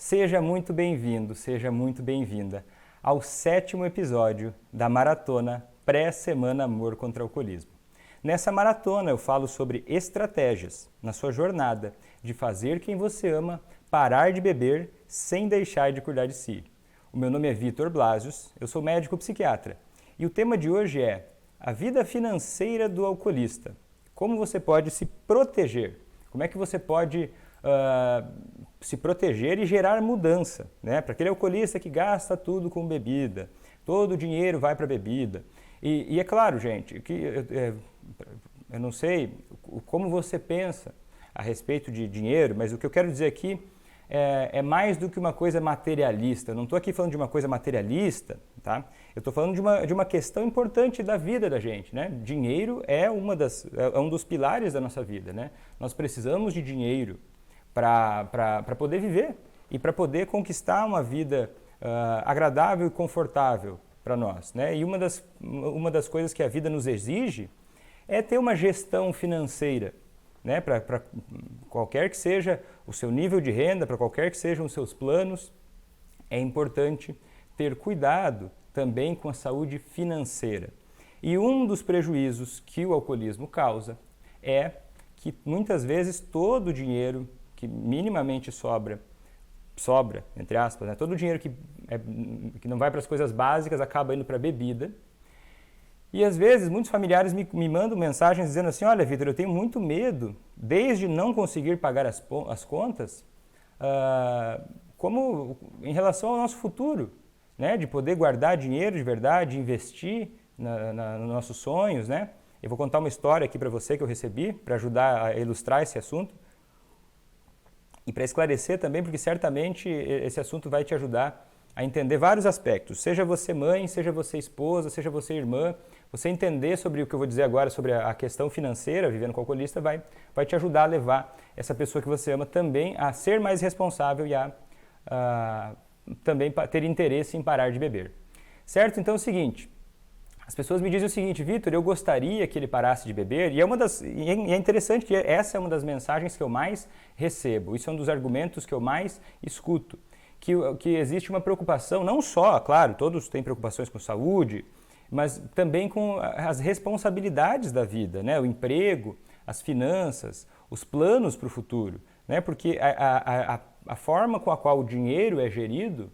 Seja muito bem-vindo, seja muito bem-vinda ao 7º episódio da Maratona Pré-Semana Amor contra o Alcoolismo. Nessa maratona eu falo sobre estratégias na sua jornada de fazer quem você ama parar de beber sem deixar de cuidar de si. O meu nome é Vitor Blasius, eu sou médico psiquiatra e o tema de hoje é a vida financeira do alcoolista. Como você pode se proteger? Como é que você pode se proteger e gerar mudança, né? Para aquele alcoolista que gasta tudo com bebida, todo o dinheiro vai para a bebida. E é claro, gente, que eu não sei como você pensa a respeito de dinheiro, mas o que eu quero dizer aqui é mais do que uma coisa materialista. Eu não estou aqui falando de uma coisa materialista, tá? Eu estou falando de uma questão importante da vida da gente, né? Dinheiro é um dos pilares da nossa vida, né? Nós precisamos de dinheiro para poder viver e para poder conquistar uma vida agradável e confortável para nós, né? E uma das coisas que a vida nos exige é ter uma gestão financeira, né? Para qualquer que seja o seu nível de renda, para qualquer que sejam os seus planos, é importante ter cuidado também com a saúde financeira. E um dos prejuízos que o alcoolismo causa é que muitas vezes todo o dinheiro que minimamente sobra, entre aspas, né? Todo o dinheiro que não vai para as coisas básicas acaba indo para a bebida. E às vezes muitos familiares me mandam mensagens dizendo assim, olha Vitor, eu tenho muito medo, desde não conseguir pagar as contas, como em relação ao nosso futuro, né? De poder guardar dinheiro de verdade, investir nos nossos sonhos, né? Eu vou contar uma história aqui para você que eu recebi, para ajudar a ilustrar esse assunto. E para esclarecer também, porque certamente esse assunto vai te ajudar a entender vários aspectos. Seja você mãe, seja você esposa, seja você irmã, você entender sobre o que eu vou dizer agora sobre a questão financeira, vivendo com o alcoolista, vai te ajudar a levar essa pessoa que você ama também a ser mais responsável e a também ter interesse em parar de beber. Certo? Então é o seguinte, as pessoas me dizem o seguinte, Vitor, eu gostaria que ele parasse de beber, e é interessante que essa é uma das mensagens que eu mais recebo, isso é um dos argumentos que eu mais escuto, que existe uma preocupação, não só, claro, todos têm preocupações com saúde, mas também com as responsabilidades da vida, né? O emprego, as finanças, os planos para o futuro, né? Porque a forma com a qual o dinheiro é gerido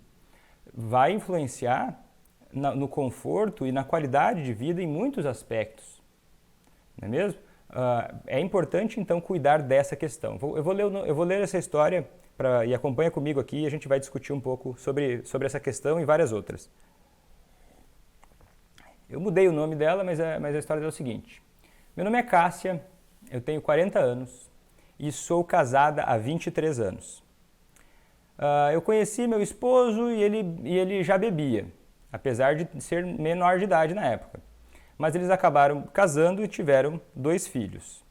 vai influenciar no conforto e na qualidade de vida em muitos aspectos, não é mesmo? É importante então cuidar dessa questão. Eu vou ler essa história e acompanha comigo aqui e a gente vai discutir um pouco sobre essa questão e várias outras. Eu mudei o nome dela, mas a história dela é o seguinte. Meu nome é Cássia, eu tenho 40 anos e sou casada há 23 anos. Eu conheci meu esposo e ele já bebia, apesar de ser menor de idade na época. Mas eles acabaram casando e tiveram 2 filhos.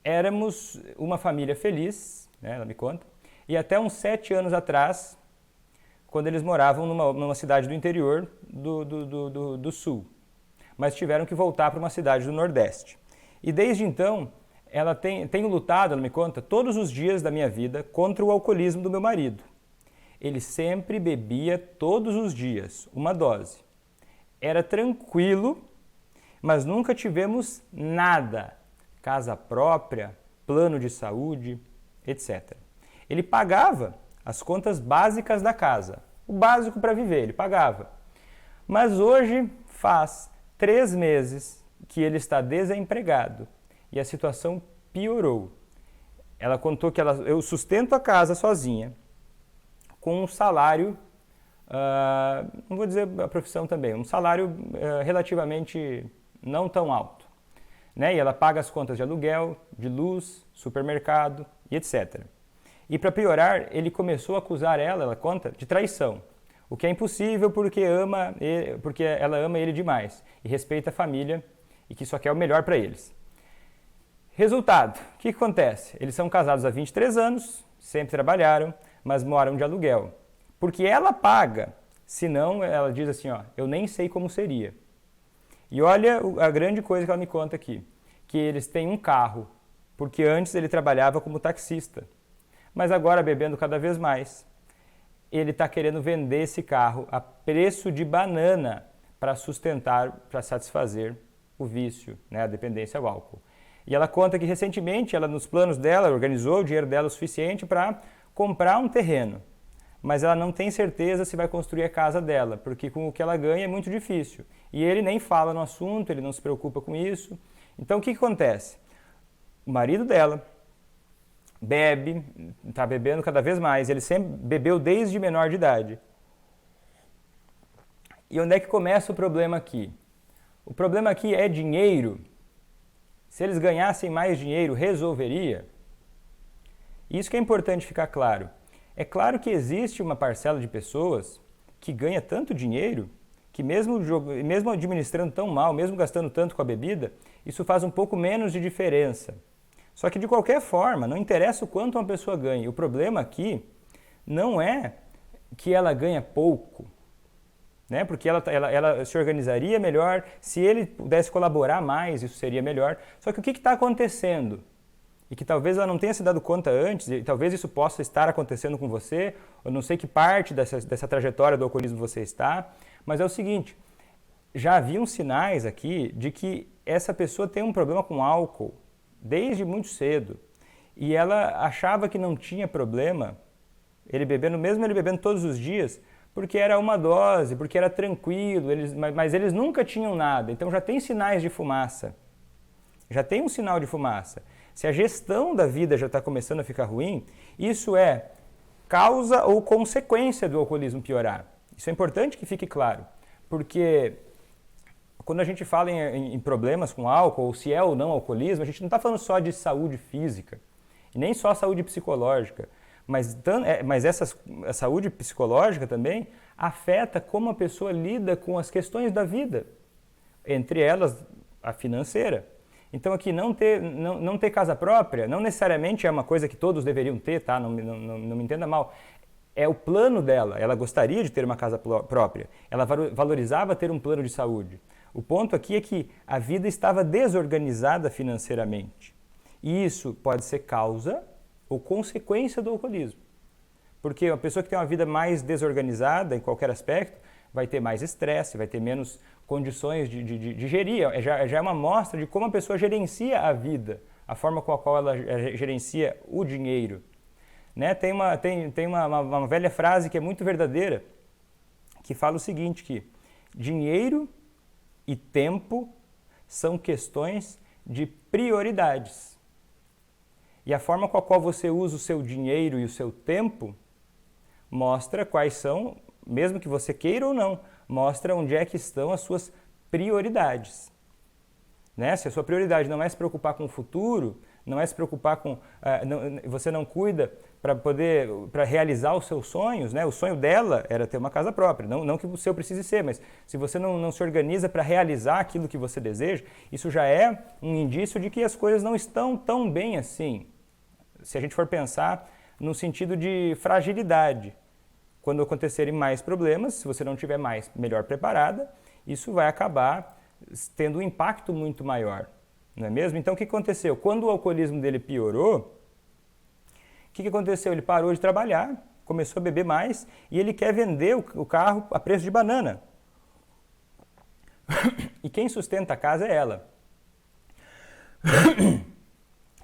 Éramos uma família feliz, né, ela me conta, e até uns 7 anos atrás, quando eles moravam numa cidade do interior do sul, mas tiveram que voltar para uma cidade do Nordeste. E desde então, ela tenho lutado, ela me conta, todos os dias da minha vida contra o alcoolismo do meu marido. Ele sempre bebia todos os dias, uma dose. Era tranquilo, mas nunca tivemos nada. Casa própria, plano de saúde, etc. Ele pagava as contas básicas da casa. O básico para viver, ele pagava. Mas hoje faz 3 meses que ele está desempregado e a situação piorou. Ela contou que eu sustento a casa sozinha, com um salário, não vou dizer a profissão também, um salário relativamente não tão alto, né? E ela paga as contas de aluguel, de luz, supermercado e etc. E para piorar, ele começou a acusar ela conta, de traição, o que é impossível porque ela ama ele demais e respeita a família e que só quer o melhor para eles. Resultado, o que acontece? Eles são casados há 23 anos, sempre trabalharam, mas moram de aluguel. Porque ela paga, senão ela diz assim, ó, eu nem sei como seria. E olha a grande coisa que ela me conta aqui, que eles têm um carro, porque antes ele trabalhava como taxista. mas agora bebendo cada vez mais, ele está querendo vender esse carro a preço de banana para sustentar, para satisfazer o vício, né, a dependência ao álcool. E ela conta que recentemente, ela nos planos dela, organizou o dinheiro dela o suficiente para comprar um terreno. Mas ela não tem certeza se vai construir a casa dela, porque com o que ela ganha é muito difícil. E ele nem fala no assunto, ele não se preocupa com isso. Então o que acontece? O marido dela bebe, está bebendo cada vez mais, ele sempre bebeu desde menor de idade. E onde é que começa o problema aqui? O problema aqui é dinheiro. Se eles ganhassem mais dinheiro, resolveria? Isso que é importante ficar claro. É claro que existe uma parcela de pessoas que ganha tanto dinheiro que mesmo administrando tão mal, mesmo gastando tanto com a bebida, isso faz um pouco menos de diferença. Só que de qualquer forma, não interessa o quanto uma pessoa ganha. O problema aqui não é que ela ganha pouco, né? Porque ela se organizaria melhor, se ele pudesse colaborar mais, isso seria melhor. Só que o que está acontecendo? E que talvez ela não tenha se dado conta antes, e talvez isso possa estar acontecendo com você, eu não sei que parte dessa trajetória do alcoolismo você está, mas é o seguinte, já haviam sinais aqui de que essa pessoa tem um problema com álcool desde muito cedo, e ela achava que não tinha problema, mesmo ele bebendo todos os dias, porque era uma dose, porque era tranquilo, mas eles nunca tinham nada, então já tem sinais de fumaça, já tem um sinal de fumaça. Se a gestão da vida já está começando a ficar ruim, isso é causa ou consequência do alcoolismo piorar. Isso é importante que fique claro, porque quando a gente fala em problemas com álcool, ou se é ou não alcoolismo, a gente não está falando só de saúde física, e nem só saúde psicológica, mas a saúde psicológica também afeta como a pessoa lida com as questões da vida, entre elas a financeira. Então aqui não ter casa própria não necessariamente é uma coisa que todos deveriam ter, tá? Não me entenda mal. É o plano dela, ela gostaria de ter uma casa própria, ela valorizava ter um plano de saúde. O ponto aqui é que a vida estava desorganizada financeiramente. E isso pode ser causa ou consequência do alcoolismo. Porque a pessoa que tem uma vida mais desorganizada em qualquer aspecto vai ter mais estresse, vai ter menos condições de gerir. Já é uma amostra de como a pessoa gerencia a vida, a forma com a qual ela gerencia o dinheiro. Né? Tem uma velha frase que é muito verdadeira, que fala o seguinte, que dinheiro e tempo são questões de prioridades. E a forma com a qual você usa o seu dinheiro e o seu tempo mostra quais são, mesmo que você queira ou não, mostra onde é que estão as suas prioridades. Né? Se a sua prioridade não é se preocupar com o futuro, não é se preocupar com... você não cuida para realizar os seus sonhos, né? O sonho dela era ter uma casa própria, não que o seu precise ser, mas se você não se organiza para realizar aquilo que você deseja, isso já é um indício de que as coisas não estão tão bem assim. Se a gente for pensar no sentido de fragilidade, quando acontecerem mais problemas, se você não estiver melhor preparada, isso vai acabar tendo um impacto muito maior, não é mesmo? Então o que aconteceu? Quando o alcoolismo dele piorou, o que aconteceu? Ele parou de trabalhar, começou a beber mais e ele quer vender o carro a preço de banana. E quem sustenta a casa é ela.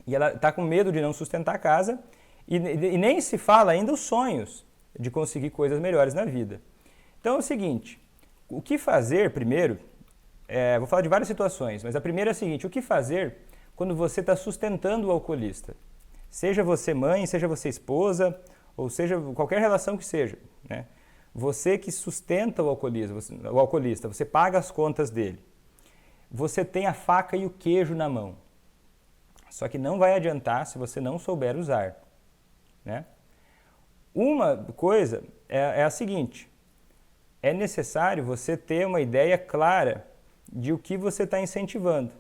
E ela está com medo de não sustentar a casa e nem se fala ainda os sonhos de conseguir coisas melhores na vida. Então é o seguinte, o que fazer primeiro, vou falar de várias situações, mas a primeira é a seguinte, o que fazer quando você está sustentando o alcoolista? Seja você mãe, seja você esposa, ou seja qualquer relação que seja, né? Você que sustenta o alcoolista, você paga as contas dele. Você tem a faca e o queijo na mão. Só que não vai adiantar se você não souber usar, né? Uma coisa é a seguinte, é necessário você ter uma ideia clara de o que você está incentivando.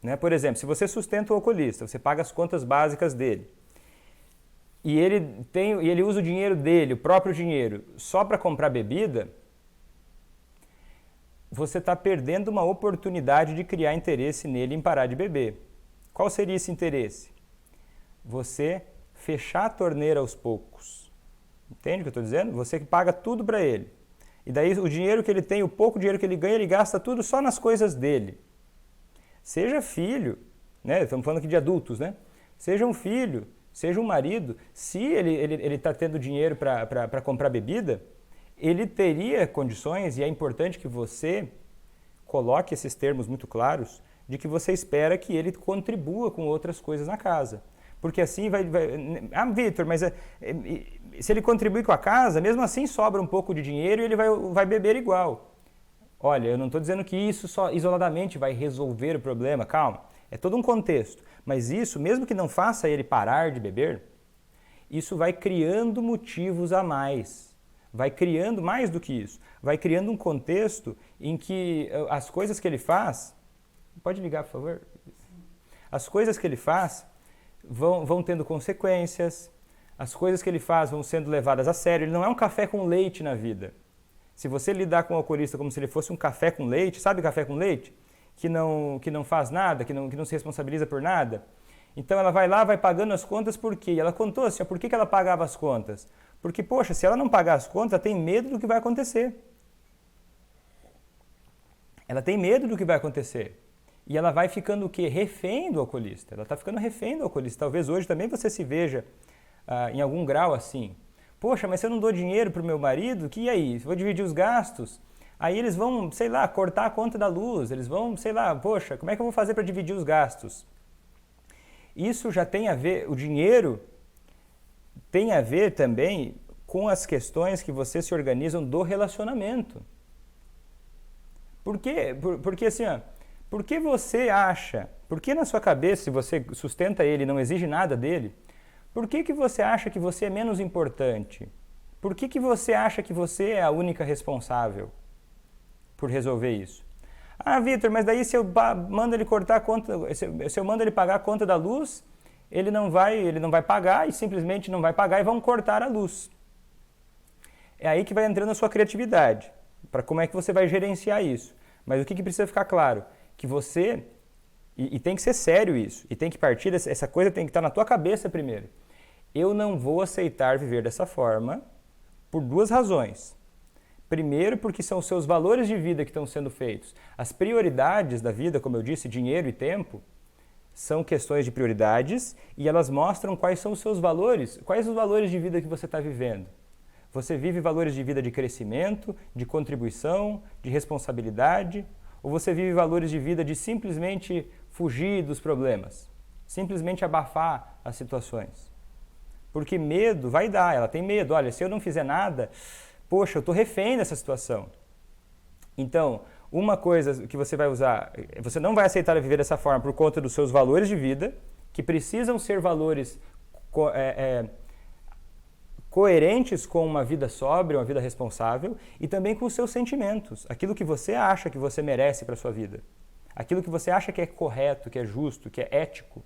Né? Por exemplo, se você sustenta o alcoolista, você paga as contas básicas dele, e ele usa o dinheiro dele, o próprio dinheiro, só para comprar bebida, você está perdendo uma oportunidade de criar interesse nele em parar de beber. Qual seria esse interesse? Você fechar a torneira aos poucos. Entende o que eu estou dizendo? Você que paga tudo para ele. E daí o dinheiro que ele tem, o pouco dinheiro que ele ganha, ele gasta tudo só nas coisas dele. Seja filho, né? Estamos falando aqui de adultos, né? Seja um filho, seja um marido, se ele está tendo dinheiro para comprar bebida, ele teria condições, e é importante que você coloque esses termos muito claros, de que você espera que ele contribua com outras coisas na casa. Porque assim vai ah, Vitor, mas se ele contribuir com a casa, mesmo assim sobra um pouco de dinheiro e ele vai beber igual. Olha, eu não estou dizendo que isso só isoladamente vai resolver o problema, calma. É todo um contexto. Mas isso, mesmo que não faça ele parar de beber, isso vai criando motivos a mais. Vai criando mais do que isso. Vai criando um contexto em que as coisas que ele faz... Pode ligar, por favor? As coisas que ele faz vão tendo consequências, as coisas que ele faz vão sendo levadas a sério. Ele não é um café com leite na vida. Se você lidar com o alcoolista como se ele fosse um café com leite, sabe café com leite? Que não faz nada, que não se responsabiliza por nada. Então ela vai lá, vai pagando as contas por quê? E ela contou assim, por que ela pagava as contas? Porque, poxa, se ela não pagar as contas, ela tem medo do que vai acontecer. Ela tem medo do que vai acontecer. E ela vai ficando o quê? Refém do alcoolista. Ela está ficando refém do alcoolista. Talvez hoje também você se veja em algum grau assim. Poxa, mas se eu não dou dinheiro para o meu marido, que e aí? Vou dividir os gastos? Aí eles vão, sei lá, cortar a conta da luz. Eles vão, sei lá, poxa, como é que eu vou fazer para dividir os gastos? Isso já tem a ver, o dinheiro tem a ver também com as questões que vocês se organizam do relacionamento. Por quê? Porque assim, ó, por que você acha, por que na sua cabeça, se você sustenta ele e não exige nada dele, por que você acha que você é menos importante? Por que você acha que você é a única responsável por resolver isso? Ah, Vitor, mas daí se eu mando ele cortar a conta, se eu mando ele pagar a conta da luz, ele não vai pagar e simplesmente não vai pagar e vão cortar a luz. É aí que vai entrando a sua criatividade, para como é que você vai gerenciar isso. Mas o que precisa ficar claro? Que você, e tem que ser sério isso, e tem que partir, essa coisa tem que estar na tua cabeça primeiro. Eu não vou aceitar viver dessa forma por duas razões. Primeiro, porque são os seus valores de vida que estão sendo feitos. As prioridades da vida, como eu disse, dinheiro e tempo, são questões de prioridades e elas mostram quais são os seus valores, quais os valores de vida que você está vivendo. Você vive valores de vida de crescimento, de contribuição, de responsabilidade, ou você vive valores de vida de simplesmente fugir dos problemas, simplesmente abafar as situações? Porque medo vai dar, ela tem medo. Olha, se eu não fizer nada, poxa, eu estou refém dessa situação. Então, uma coisa que você vai usar, você não vai aceitar viver dessa forma por conta dos seus valores de vida, que precisam ser valores coerentes com uma vida sóbria, uma vida responsável, e também com os seus sentimentos, aquilo que você acha que você merece para a sua vida, aquilo que você acha que é correto, que é justo, que é ético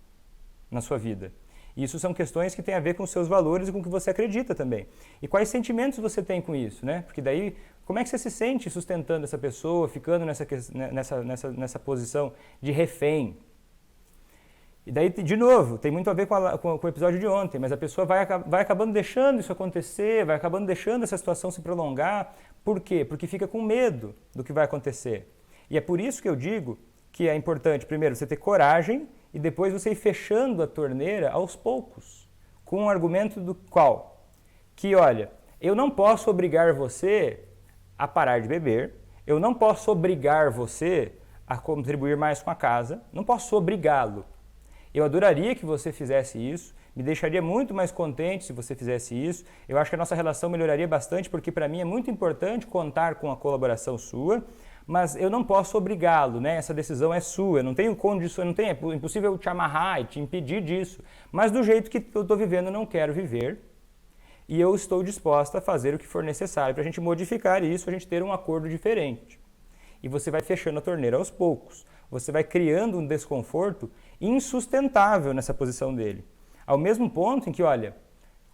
na sua vida. Isso são questões que têm a ver com os seus valores e com o que você acredita também. E quais sentimentos você tem com isso, né? Porque daí, como é que você se sente sustentando essa pessoa, ficando nessa posição de refém? E daí, de novo, tem muito a ver com o episódio de ontem, mas a pessoa vai acabando deixando isso acontecer, vai acabando deixando essa situação se prolongar. Por quê? Porque fica com medo do que vai acontecer. E é por isso que eu digo que é importante, primeiro, você ter coragem e depois você ir fechando a torneira aos poucos, com um argumento do qual? Que, olha, eu não posso obrigar você a parar de beber, eu não posso obrigar você a contribuir mais com a casa, não posso obrigá-lo. Eu adoraria que você fizesse isso, me deixaria muito mais contente se você fizesse isso. Eu acho que a nossa relação melhoraria bastante, porque para mim é muito importante contar com a colaboração sua, mas eu não posso obrigá-lo, né? Essa decisão é sua, eu não tenho condições, é impossível te amarrar e te impedir disso. Mas do jeito que eu estou vivendo, eu não quero viver e eu estou disposta a fazer o que for necessário para a gente modificar isso, a gente ter um acordo diferente. E você vai fechando a torneira aos poucos. Você vai criando um desconforto insustentável nessa posição dele. Ao mesmo ponto em que, olha,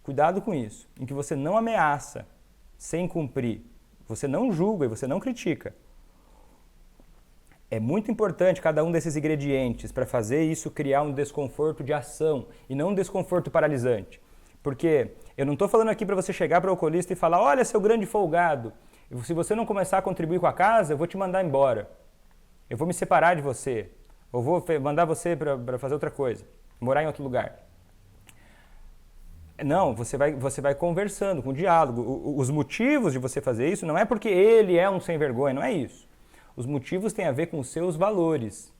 cuidado com isso, em que você não ameaça sem cumprir, você não julga e você não critica. É muito importante cada um desses ingredientes para fazer isso criar um desconforto de ação e não um desconforto paralisante. Porque eu não estou falando aqui para você chegar para o alcoolista e falar, olha, seu grande folgado, se você não começar a contribuir com a casa, eu vou te mandar embora. Eu vou me separar de você. Ou vou mandar você para fazer outra coisa, morar em outro lugar. Não, você vai conversando, com diálogo. Os motivos de você fazer isso não é porque ele é um sem vergonha, não é isso. Os motivos têm a ver com os seus valores.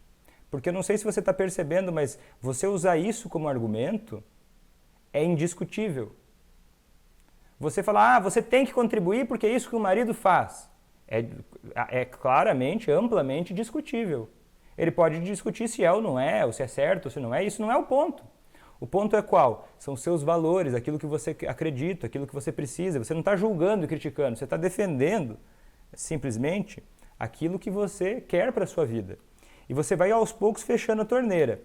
Porque eu não sei se você está percebendo, mas você usar isso como argumento é indiscutível. Você fala, você tem que contribuir porque é isso que o marido faz. É claramente, amplamente discutível. Ele pode discutir se é ou não é, ou se é certo ou se não é, isso não é o ponto. O ponto é qual? São os seus valores, aquilo que você acredita, aquilo que você precisa. Você não está julgando e criticando, você está defendendo simplesmente aquilo que você quer para a sua vida. E você vai aos poucos fechando a torneira.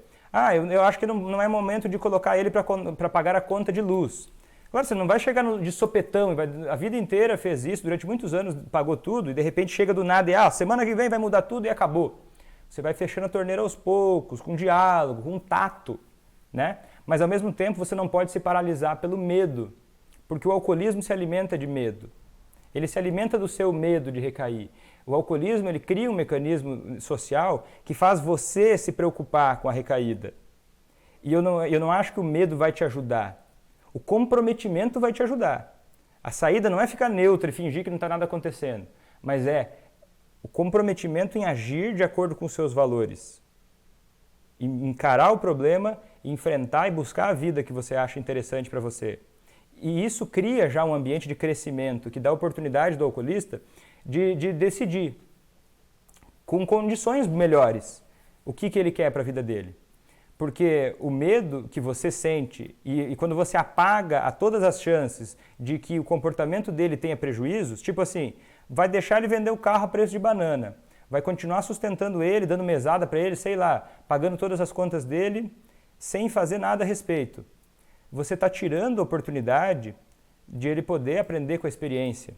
Eu acho que não é momento de colocar ele para pagar a conta de luz. Claro, você não vai chegar de sopetão, a vida inteira fez isso, durante muitos anos pagou tudo, e de repente chega do nada e semana que vem vai mudar tudo e acabou. Você vai fechando a torneira aos poucos, com diálogo, com tato, né? Mas ao mesmo tempo você não pode se paralisar pelo medo, porque o alcoolismo se alimenta de medo. Ele se alimenta do seu medo de recair. O alcoolismo, ele cria um mecanismo social que faz você se preocupar com a recaída. E eu não acho que o medo vai te ajudar. O comprometimento vai te ajudar. A saída não é ficar neutro e fingir que não está nada acontecendo, mas é o comprometimento em agir de acordo com os seus valores. Encarar o problema, enfrentar e buscar a vida que você acha interessante para você. E isso cria já um ambiente de crescimento que dá oportunidade do alcoolista de decidir com condições melhores o que ele quer para a vida dele. Porque o medo que você sente e quando você apaga a todas as chances de que o comportamento dele tenha prejuízos, tipo assim, vai deixar ele vender o carro a preço de banana, vai continuar sustentando ele, dando mesada para ele, sei lá, pagando todas as contas dele, sem fazer nada a respeito. Você está tirando a oportunidade de ele poder aprender com a experiência.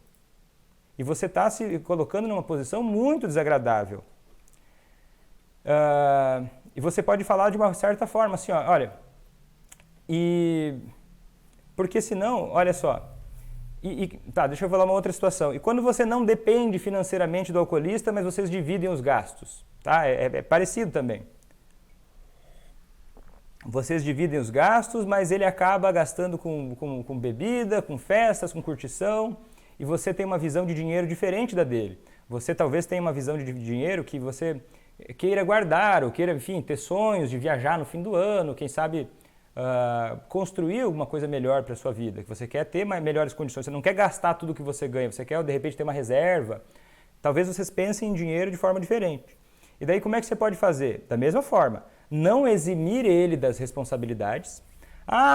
E você está se colocando numa posição muito desagradável. E você pode falar de uma certa forma assim, olha, porque senão, olha só, deixa eu falar uma outra situação. E quando você não depende financeiramente do alcoolista, mas vocês dividem os gastos, tá? É parecido também. Vocês dividem os gastos, mas ele acaba gastando com bebida, com festas, com curtição, e você tem uma visão de dinheiro diferente da dele. Você talvez tenha uma visão de dinheiro que você queira guardar, ou queira, enfim, ter sonhos de viajar no fim do ano, quem sabe construir alguma coisa melhor para a sua vida, que você quer ter melhores condições, você não quer gastar tudo que você ganha, você quer, de repente, ter uma reserva. Talvez vocês pensem em dinheiro de forma diferente. E daí como é que você pode fazer? Da mesma forma, não eximir ele das responsabilidades.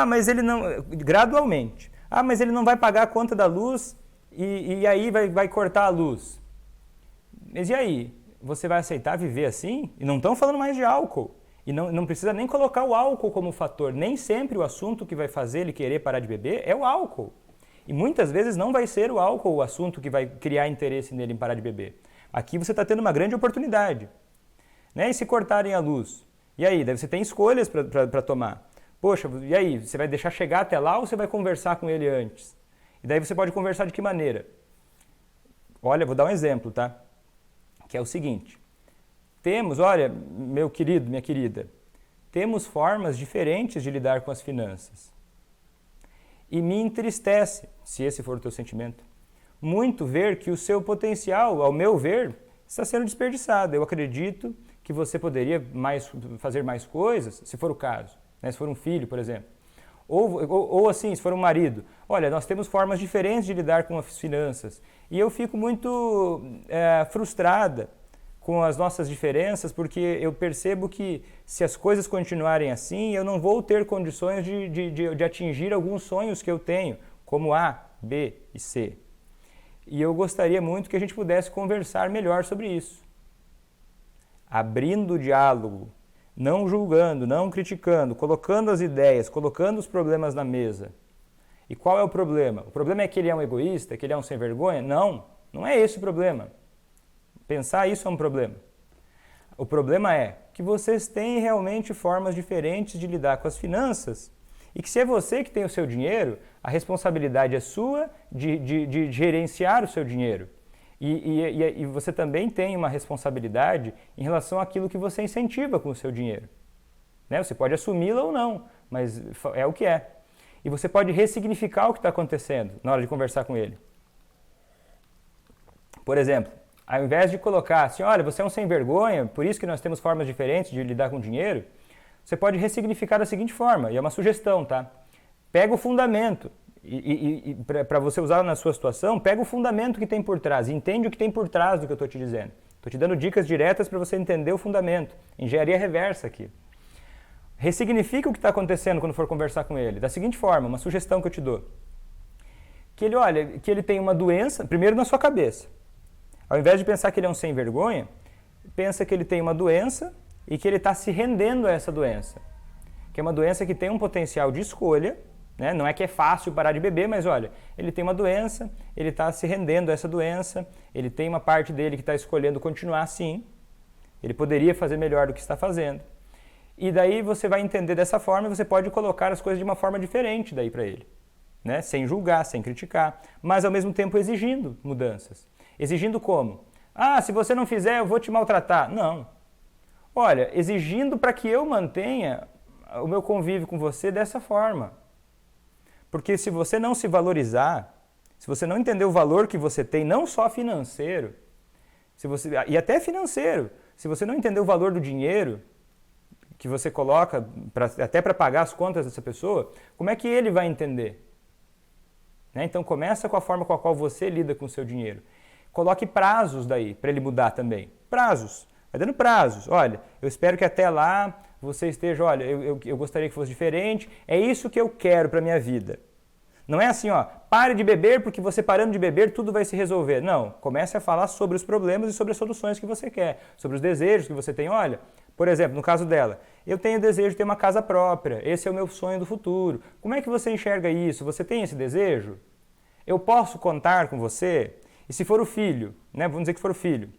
Mas ele não... Gradualmente. Mas ele não vai pagar a conta da luz e aí vai cortar a luz. Mas e aí? Você vai aceitar viver assim? E não estão falando mais de álcool. E não precisa nem colocar o álcool como fator. Nem sempre o assunto que vai fazer ele querer parar de beber é o álcool. E muitas vezes não vai ser o álcool o assunto que vai criar interesse nele em parar de beber. Aqui você está tendo uma grande oportunidade. Né? E se cortarem a luz? E aí? Daí você tem escolhas para tomar. Poxa, e aí? Você vai deixar chegar até lá ou você vai conversar com ele antes? E daí você pode conversar de que maneira? Olha, vou dar um exemplo, tá? Que é o seguinte. Olha, meu querido, minha querida, temos formas diferentes de lidar com as finanças. E me entristece, se esse for o teu sentimento, muito ver que o seu potencial, ao meu ver, está sendo desperdiçado. Eu acredito que você poderia fazer mais coisas, se for o caso, né? Se for um filho, por exemplo. Ou assim, se for um marido. Olha, nós temos formas diferentes de lidar com as finanças. E eu fico muito frustrada com as nossas diferenças, porque eu percebo que se as coisas continuarem assim, eu não vou ter condições de atingir alguns sonhos que eu tenho, como A, B e C. E eu gostaria muito que a gente pudesse conversar melhor sobre isso. Abrindo o diálogo, não julgando, não criticando, colocando as ideias, colocando os problemas na mesa. E qual é o problema? O problema é que ele é um egoísta, que ele é um sem vergonha? Não, não é esse o problema. Pensar isso é um problema. O problema é que vocês têm realmente formas diferentes de lidar com as finanças E que se é você que tem o seu dinheiro, a responsabilidade é sua de gerenciar o seu dinheiro. E você também tem uma responsabilidade em relação àquilo que você incentiva com o seu dinheiro. Né? Você pode assumi-la ou não, mas é o que é. E você pode ressignificar o que está acontecendo na hora de conversar com ele. Por exemplo, ao invés de colocar assim, olha, você é um sem vergonha, por isso que nós temos formas diferentes de lidar com dinheiro, você pode ressignificar da seguinte forma, e é uma sugestão, tá? Pega o fundamento, e para você usar na sua situação, pega o fundamento que tem por trás, entende o que tem por trás do que eu estou te dizendo. Estou te dando dicas diretas para você entender o fundamento. Engenharia reversa aqui. Ressignifica o que está acontecendo quando for conversar com ele. Da seguinte forma, uma sugestão que eu te dou. Que ele olha, que ele tem uma doença, primeiro na sua cabeça. Ao invés de pensar que ele é um sem vergonha, pensa que ele tem uma doença e que ele está se rendendo a essa doença. Que é uma doença que tem um potencial de escolha, né? Não é que é fácil parar de beber, mas olha, ele tem uma doença, ele está se rendendo a essa doença, ele tem uma parte dele que está escolhendo continuar assim, ele poderia fazer melhor do que está fazendo. E daí você vai entender dessa forma e você pode colocar as coisas de uma forma diferente daí para ele. Né? Sem julgar, sem criticar, mas ao mesmo tempo exigindo mudanças. Exigindo como? Ah, se você não fizer, eu vou te maltratar. Não. Olha, exigindo para que eu mantenha o meu convívio com você dessa forma. Porque se você não se valorizar, se você não entender o valor que você tem, não só financeiro, e até financeiro, se você não entender o valor do dinheiro que você coloca até para pagar as contas dessa pessoa, como é que ele vai entender? Né? Então começa com a forma com a qual você lida com o seu dinheiro. Coloque prazos daí para ele mudar também. Prazos. Vai dando prazos. Olha, eu espero que até lá você esteja, olha, eu gostaria que fosse diferente, é isso que eu quero para a minha vida. Não é assim, ó, pare de beber porque você parando de beber tudo vai se resolver. Não, comece a falar sobre os problemas e sobre as soluções que você quer, sobre os desejos que você tem. Olha, por exemplo, no caso dela, eu tenho o desejo de ter uma casa própria, esse é o meu sonho do futuro. Como é que você enxerga isso? Você tem esse desejo? Eu posso contar com você? E se for o filho, né? Vamos dizer que for o filho.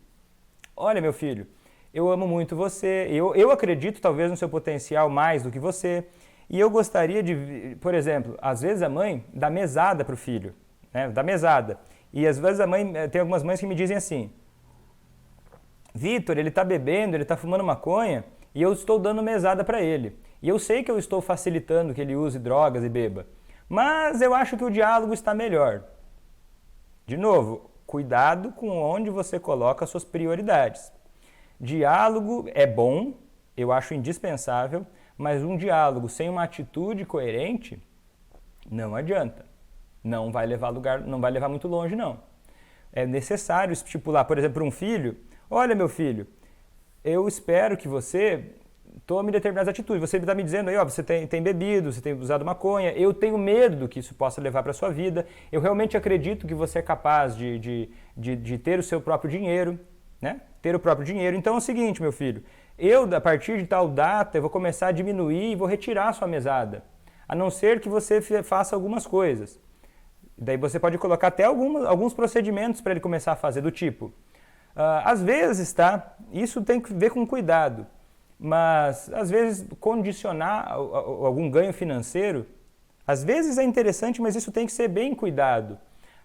Olha, meu filho, eu amo muito você, eu acredito talvez no seu potencial mais do que você, e eu gostaria de, por exemplo, às vezes a mãe dá mesada para o filho, né? Dá mesada. E às vezes a mãe, tem algumas mães que me dizem assim, Vitor, ele está bebendo, ele está fumando maconha, e eu estou dando mesada para ele. E eu sei que eu estou facilitando que ele use drogas e beba, mas eu acho que o diálogo está melhor. De novo, cuidado com onde você coloca as suas prioridades. Diálogo é bom, eu acho indispensável, mas um diálogo sem uma atitude coerente não adianta. Não vai levar muito longe, não. É necessário estipular, por exemplo, para um filho, olha, meu filho, eu espero que você tome determinadas atitudes. Você está me dizendo aí, ó, você tem bebido, você tem usado maconha, eu tenho medo que isso possa levar para a sua vida, eu realmente acredito que você é capaz de ter o seu próprio dinheiro, né? Ter o próprio dinheiro. Então é o seguinte, meu filho, eu, a partir de tal data, eu vou começar a diminuir e vou retirar a sua mesada, a não ser que você faça algumas coisas. Daí você pode colocar até alguns procedimentos para ele começar a fazer, do tipo, às vezes, tá? Isso tem que ver com cuidado, mas às vezes condicionar algum ganho financeiro, às vezes é interessante, mas isso tem que ser bem cuidado.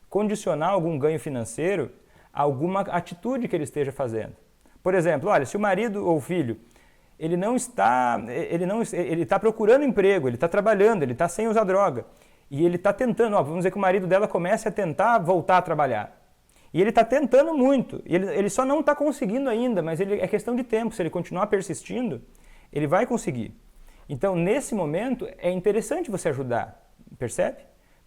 Condicionar algum ganho financeiro a alguma atitude que ele esteja fazendo. Por exemplo, olha, se o marido ou o filho, ele está procurando emprego, ele está trabalhando, ele está sem usar droga, e ele está tentando, vamos dizer que o marido dela comece a tentar voltar a trabalhar. E ele está tentando muito, ele só não está conseguindo ainda, mas é questão de tempo, se ele continuar persistindo, ele vai conseguir. Então, nesse momento, é interessante você ajudar, percebe?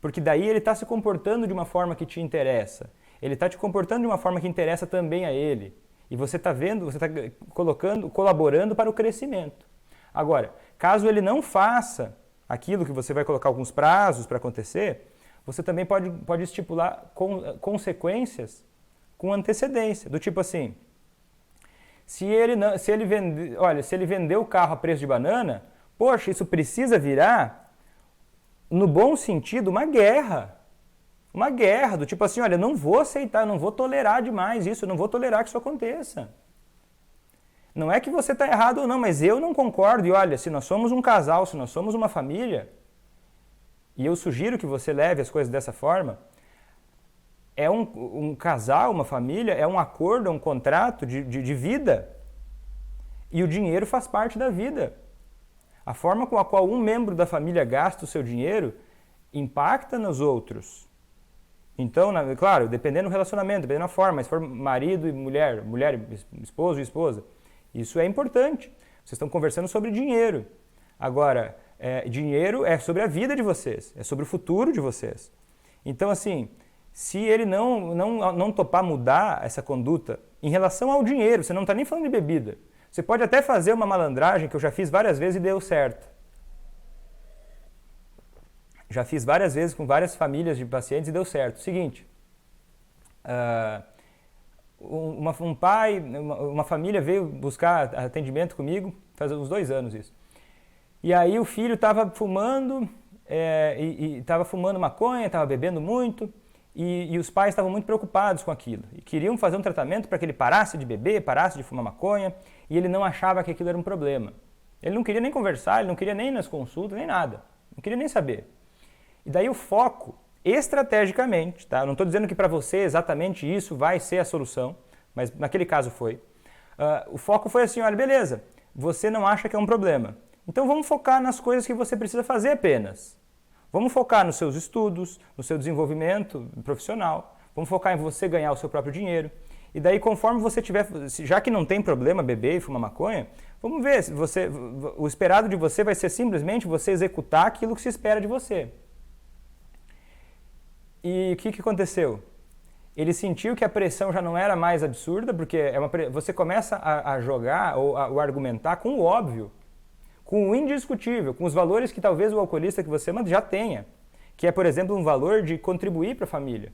Porque daí ele está se comportando de uma forma que te interessa, ele está te comportando de uma forma que interessa também a ele. E você está vendo, você está colaborando para o crescimento. Agora, caso ele não faça aquilo que você vai colocar alguns prazos para acontecer, você também pode estipular consequências com antecedência, do tipo assim, se ele vender o carro a preço de banana, poxa, isso precisa virar, no bom sentido, uma guerra. Uma guerra, do tipo assim, olha, não vou aceitar, não vou tolerar demais isso, não vou tolerar que isso aconteça. Não é que você está errado ou não, mas eu não concordo. E olha, se nós somos um casal, se nós somos uma família, e eu sugiro que você leve as coisas dessa forma, é um casal, uma família, é um acordo, é um contrato de vida. E o dinheiro faz parte da vida. A forma com a qual um membro da família gasta o seu dinheiro impacta nos outros. Então, claro, dependendo do relacionamento, dependendo da forma, se for marido e mulher, mulher e esposo e esposa, isso é importante. Vocês estão conversando sobre dinheiro. Agora, dinheiro é sobre a vida de vocês, é sobre o futuro de vocês. Então, assim, se ele não topar mudar essa conduta em relação ao dinheiro, você não está nem falando de bebida. Você pode até fazer uma malandragem, que eu já fiz várias vezes e deu certo. Já fiz várias vezes com várias famílias de pacientes e deu certo. Seguinte, uma família veio buscar atendimento comigo, faz uns 2 anos isso. E aí o filho estava fumando, estava fumando maconha, estava bebendo muito, e os pais estavam muito preocupados com aquilo. E queriam fazer um tratamento para que ele parasse de beber, parasse de fumar maconha, e ele não achava que aquilo era um problema. Ele não queria nem conversar, ele não queria nem ir nas consultas, nem nada. Não queria nem saber. E daí o foco, estrategicamente, tá? Eu não estou dizendo que para você exatamente isso vai ser a solução, mas naquele caso foi. O foco foi assim, olha, beleza, você não acha que é um problema. Então vamos focar nas coisas que você precisa fazer apenas. Vamos focar nos seus estudos, no seu desenvolvimento profissional, vamos focar em você ganhar o seu próprio dinheiro. E daí, conforme você tiver, já que não tem problema beber e fumar maconha, vamos ver, o esperado de você vai ser simplesmente você executar aquilo que se espera de você. E o que aconteceu? Ele sentiu que a pressão já não era mais absurda, porque você começa a jogar ou a argumentar com o óbvio, com o indiscutível, com os valores que talvez o alcoolista que você manda já tenha, que é, por exemplo, um valor de contribuir para a família.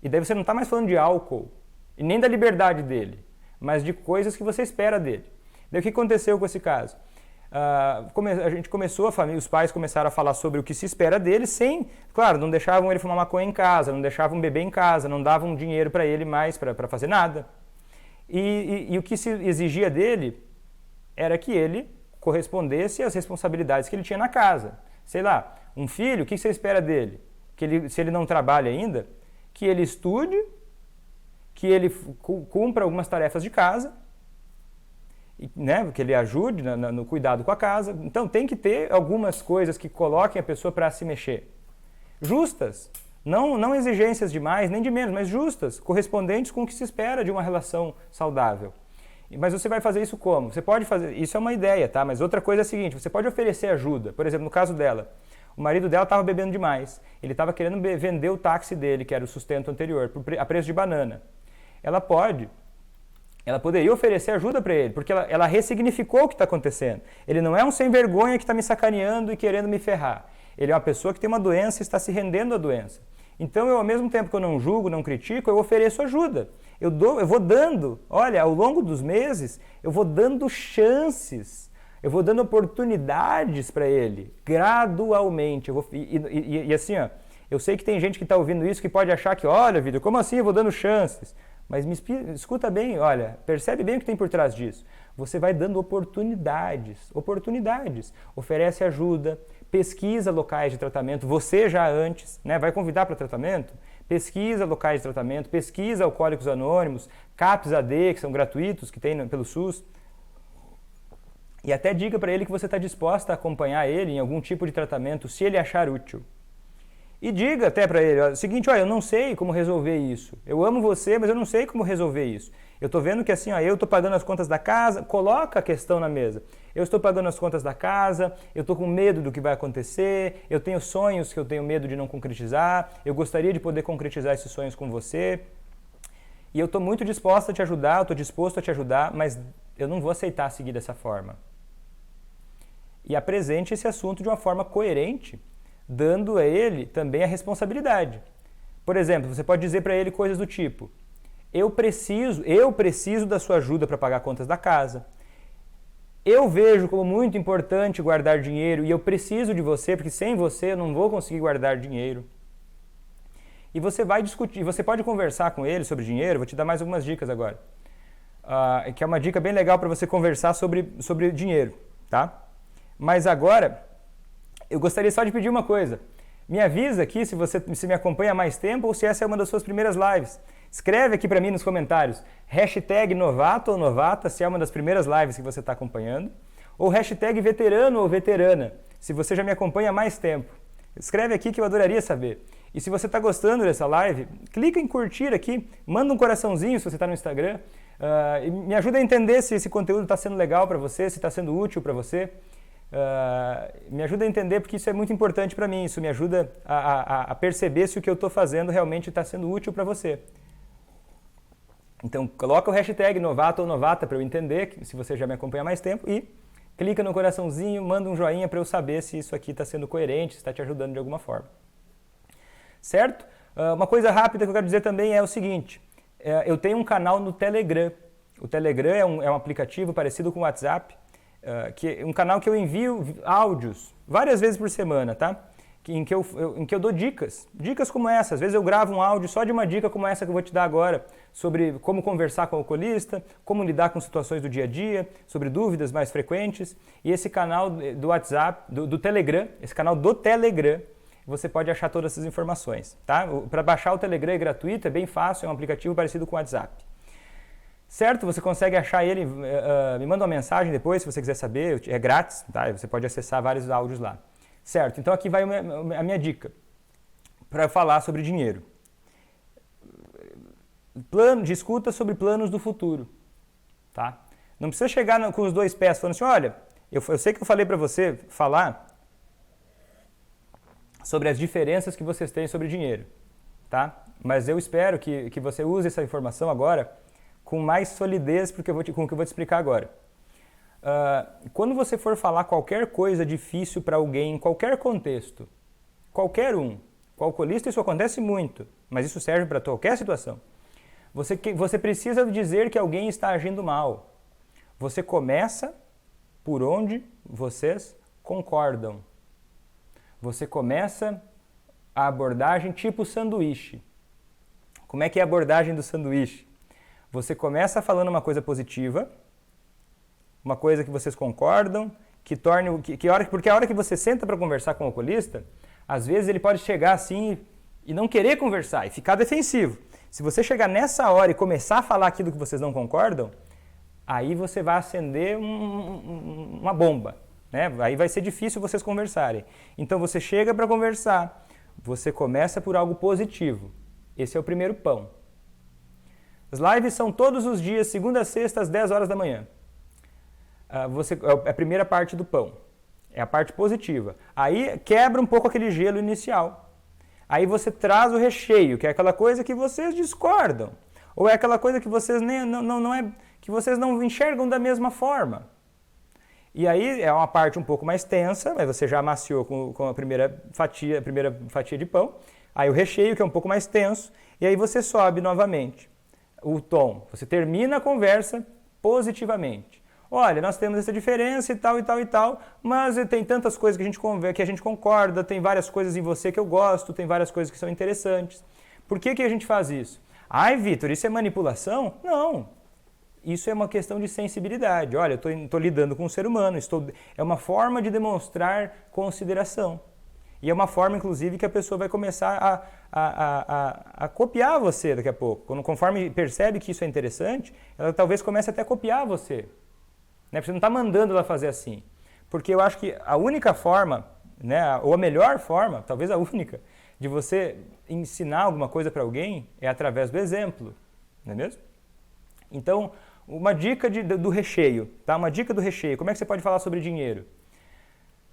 E daí você não está mais falando de álcool, e nem da liberdade dele, mas de coisas que você espera dele. Daí o que aconteceu com esse caso? A gente começou, os pais começaram a falar sobre o que se espera dele, claro, não deixavam ele fumar maconha em casa, não deixavam beber em casa, não davam dinheiro para ele mais para fazer nada. E o que se exigia dele era que ele correspondesse às responsabilidades que ele tinha na casa. Sei lá, um filho, o que você espera dele? Se ele não trabalha ainda, que ele estude, que ele cumpra algumas tarefas de casa, né, que ele ajude no cuidado com a casa. Então tem que ter algumas coisas que coloquem a pessoa para se mexer. Justas, não exigências de mais nem de menos, mas justas, correspondentes com o que se espera de uma relação saudável. Mas você vai fazer isso como? Você pode fazer, isso é uma ideia, tá? Mas outra coisa é a seguinte, você pode oferecer ajuda. Por exemplo, no caso dela, o marido dela estava bebendo demais. Ele estava querendo vender o táxi dele, que era o sustento anterior, a preço de banana. Ela poderia oferecer ajuda para ele, porque ela ressignificou o que está acontecendo. Ele não é um sem vergonha que está me sacaneando e querendo me ferrar. Ele é uma pessoa que tem uma doença e está se rendendo à doença. Então, ao mesmo tempo que eu não julgo, não critico, eu ofereço ajuda. Eu vou dando, olha, ao longo dos meses, eu vou dando chances, eu vou dando oportunidades para ele, gradualmente. E assim, ó, eu sei que tem gente que está ouvindo isso que pode achar que, olha, Vitor, como assim eu vou dando chances? Mas escuta bem, olha, percebe bem o que tem por trás disso. Você vai dando oportunidades, oferece ajuda, pesquisa locais de tratamento, você já antes, né, vai convidar para tratamento, pesquisa locais de tratamento, pesquisa Alcoólicos Anônimos, CAPS-AD, que são gratuitos, que tem pelo SUS, e até diga para ele que você está disposta a acompanhar ele em algum tipo de tratamento, se ele achar útil. E diga até para ele, o seguinte, olha, eu não sei como resolver isso. Eu amo você, mas eu não sei como resolver isso. Eu estou vendo que assim, ó, eu estou pagando as contas da casa, coloca a questão na mesa. Eu estou pagando as contas da casa, eu estou com medo do que vai acontecer, eu tenho sonhos que eu tenho medo de não concretizar, eu gostaria de poder concretizar esses sonhos com você. E eu estou muito disposta a te ajudar, eu estou disposto a te ajudar, mas eu não vou aceitar seguir dessa forma. E apresente esse assunto de uma forma coerente, dando a ele também a responsabilidade. Por exemplo, você pode dizer para ele coisas do tipo, eu preciso da sua ajuda para pagar contas da casa. Eu vejo como muito importante guardar dinheiro e eu preciso de você, porque sem você eu não vou conseguir guardar dinheiro. E você vai discutir, você pode conversar com ele sobre dinheiro, vou te dar mais algumas dicas agora. Que é uma dica bem legal para você conversar sobre dinheiro, tá? Mas agora, eu gostaria só de pedir uma coisa. Me avisa aqui se você me acompanha há mais tempo ou se essa é uma das suas primeiras lives. Escreve aqui para mim nos comentários, hashtag novato ou novata, se é uma das primeiras lives que você está acompanhando, ou hashtag veterano ou veterana, se você já me acompanha há mais tempo. Escreve aqui que eu adoraria saber. E se você está gostando dessa live, clica em curtir aqui, manda um coraçãozinho se você está no Instagram, e me ajuda a entender se esse conteúdo está sendo legal para você, se está sendo útil para você. Me ajuda a entender porque isso é muito importante para mim, isso me ajuda a perceber se o que eu estou fazendo realmente está sendo útil para você. Então coloca o hashtag novato ou novata para eu entender, se você já me acompanha há mais tempo, e clica no coraçãozinho, manda um joinha para eu saber se isso aqui está sendo coerente, se está te ajudando de alguma forma. Certo? Uma coisa rápida que eu quero dizer também é o seguinte, eu tenho um canal no Telegram. O Telegram é um aplicativo parecido com o WhatsApp, que é um canal que eu envio áudios várias vezes por semana, tá? Em que eu dou dicas como essa. Às vezes eu gravo um áudio só de uma dica como essa que eu vou te dar agora, sobre como conversar com o oculista, como lidar com situações do dia a dia, sobre dúvidas mais frequentes. E esse canal do WhatsApp, do Telegram, esse canal do Telegram, você pode achar todas essas informações, tá? Para baixar o Telegram é gratuito, é bem fácil, é um aplicativo parecido com o WhatsApp. Certo? Você consegue achar ele, me manda uma mensagem depois se você quiser saber, é grátis, tá? Você pode acessar vários áudios lá. Certo, então aqui vai a minha dica para falar sobre dinheiro. Discuta sobre planos do futuro, tá? Não precisa chegar com os dois pés falando assim, olha, eu sei que eu falei para você falar sobre as diferenças que vocês têm sobre dinheiro, tá? Mas eu espero que você use essa informação agora com mais solidez com o que eu vou te explicar agora. Quando você for falar qualquer coisa difícil para alguém, em qualquer contexto, qualquer um, com o alcoolista isso acontece muito, mas isso serve para qualquer situação, você precisa dizer que alguém está agindo mal. Você começa por onde vocês concordam. Você começa a abordagem tipo sanduíche. Como é que é a abordagem do sanduíche? Você começa falando uma coisa positiva, uma coisa que vocês concordam, porque a hora que você senta para conversar com o alcoolista, às vezes ele pode chegar assim e não querer conversar e ficar defensivo. Se você chegar nessa hora e começar a falar aquilo que vocês não concordam, aí você vai acender uma bomba, né? Aí vai ser difícil vocês conversarem. Então você chega para conversar, você começa por algo positivo. Esse é o primeiro pão. As lives são todos os dias, segunda a sexta, às 10 horas da manhã. É a primeira parte do pão, é a parte positiva. Aí quebra um pouco aquele gelo inicial. Aí você traz o recheio, que é aquela coisa que vocês discordam, ou é aquela coisa que vocês que vocês não enxergam da mesma forma. E aí é uma parte um pouco mais tensa, mas você já amaciou com a primeira fatia de pão. Aí o recheio, que é um pouco mais tenso, e aí você sobe novamente o tom. Você termina a conversa positivamente. Olha, nós temos essa diferença e tal, e tal, e tal, mas tem tantas coisas que a gente concorda, tem várias coisas em você que eu gosto, tem várias coisas que são interessantes. Por que a gente faz isso? Ai, Vitor, isso é manipulação? Não. Isso é uma questão de sensibilidade. Olha, eu estou lidando com um ser humano, é uma forma de demonstrar consideração. E é uma forma, inclusive, que a pessoa vai começar a copiar você daqui a pouco. Conforme percebe que isso é interessante, ela talvez comece até a copiar você. Você não está mandando ela fazer assim. Porque eu acho que a única forma, né, ou a melhor forma, talvez a única, de você ensinar alguma coisa para alguém é através do exemplo. Não é mesmo? Então, uma dica do recheio. Tá? Uma dica do recheio. Como é que você pode falar sobre dinheiro?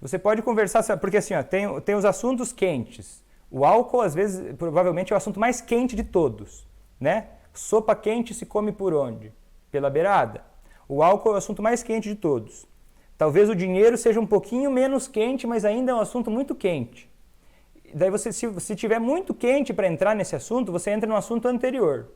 Você pode conversar, porque assim, ó, tem os assuntos quentes. O álcool, às vezes, provavelmente é o assunto mais quente de todos. Né? Sopa quente se come por onde? Pela beirada. O álcool é o assunto mais quente de todos. Talvez o dinheiro seja um pouquinho menos quente, mas ainda é um assunto muito quente. Daí se tiver muito quente para entrar nesse assunto, você entra no assunto anterior,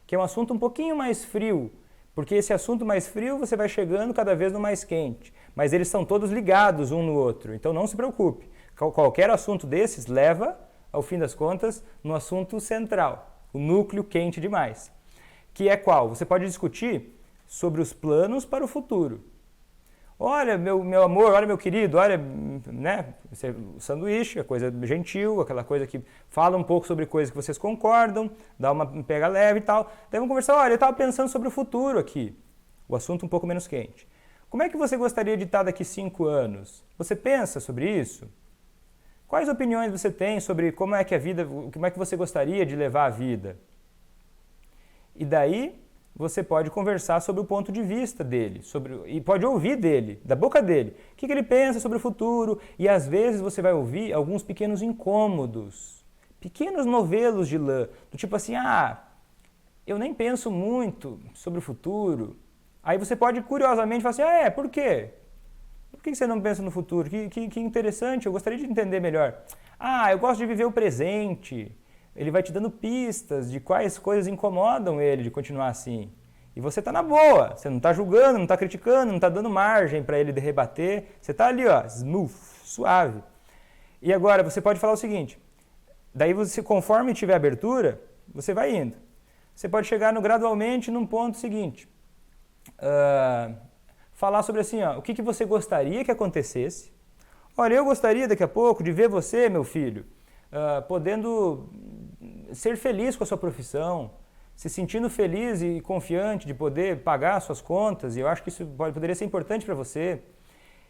que é um assunto um pouquinho mais frio, porque esse assunto mais frio você vai chegando cada vez no mais quente. Mas eles são todos ligados um no outro, então não se preocupe. Qualquer assunto desses leva, ao fim das contas, no assunto central, o núcleo quente demais. Que é qual? Você pode discutir sobre os planos para o futuro. Olha, meu amor, olha, meu querido, olha, né, o sanduíche, a coisa gentil, aquela coisa que fala um pouco sobre coisas que vocês concordam, dá uma pega leve e tal. Daí vamos conversar, olha, eu estava pensando sobre o futuro aqui, o assunto um pouco menos quente. Como é que você gostaria de estar daqui 5 anos? Você pensa sobre isso? Quais opiniões você tem sobre como é que a vida, como é que você gostaria de levar a vida? E daí você pode conversar sobre o ponto de vista dele, e pode ouvir dele, da boca dele, o que ele pensa sobre o futuro, e às vezes você vai ouvir alguns pequenos incômodos, pequenos novelos de lã, do tipo assim, eu nem penso muito sobre o futuro. Aí você pode curiosamente falar assim, por quê? Por que você não pensa no futuro? Que interessante, eu gostaria de entender melhor. Eu gosto de viver o presente. Ele vai te dando pistas de quais coisas incomodam ele de continuar assim. E você está na boa, você não está julgando, não está criticando, não está dando margem para ele rebater. Você está ali, smooth, suave. E agora você pode falar o seguinte, daí você, conforme tiver abertura, você vai indo. Você pode chegar gradualmente num ponto seguinte. Falar sobre assim, o que você gostaria que acontecesse. Olha, eu gostaria daqui a pouco de ver você, meu filho, podendo ser feliz com a sua profissão, se sentindo feliz e confiante de poder pagar as suas contas, e eu acho que isso poderia ser importante para você.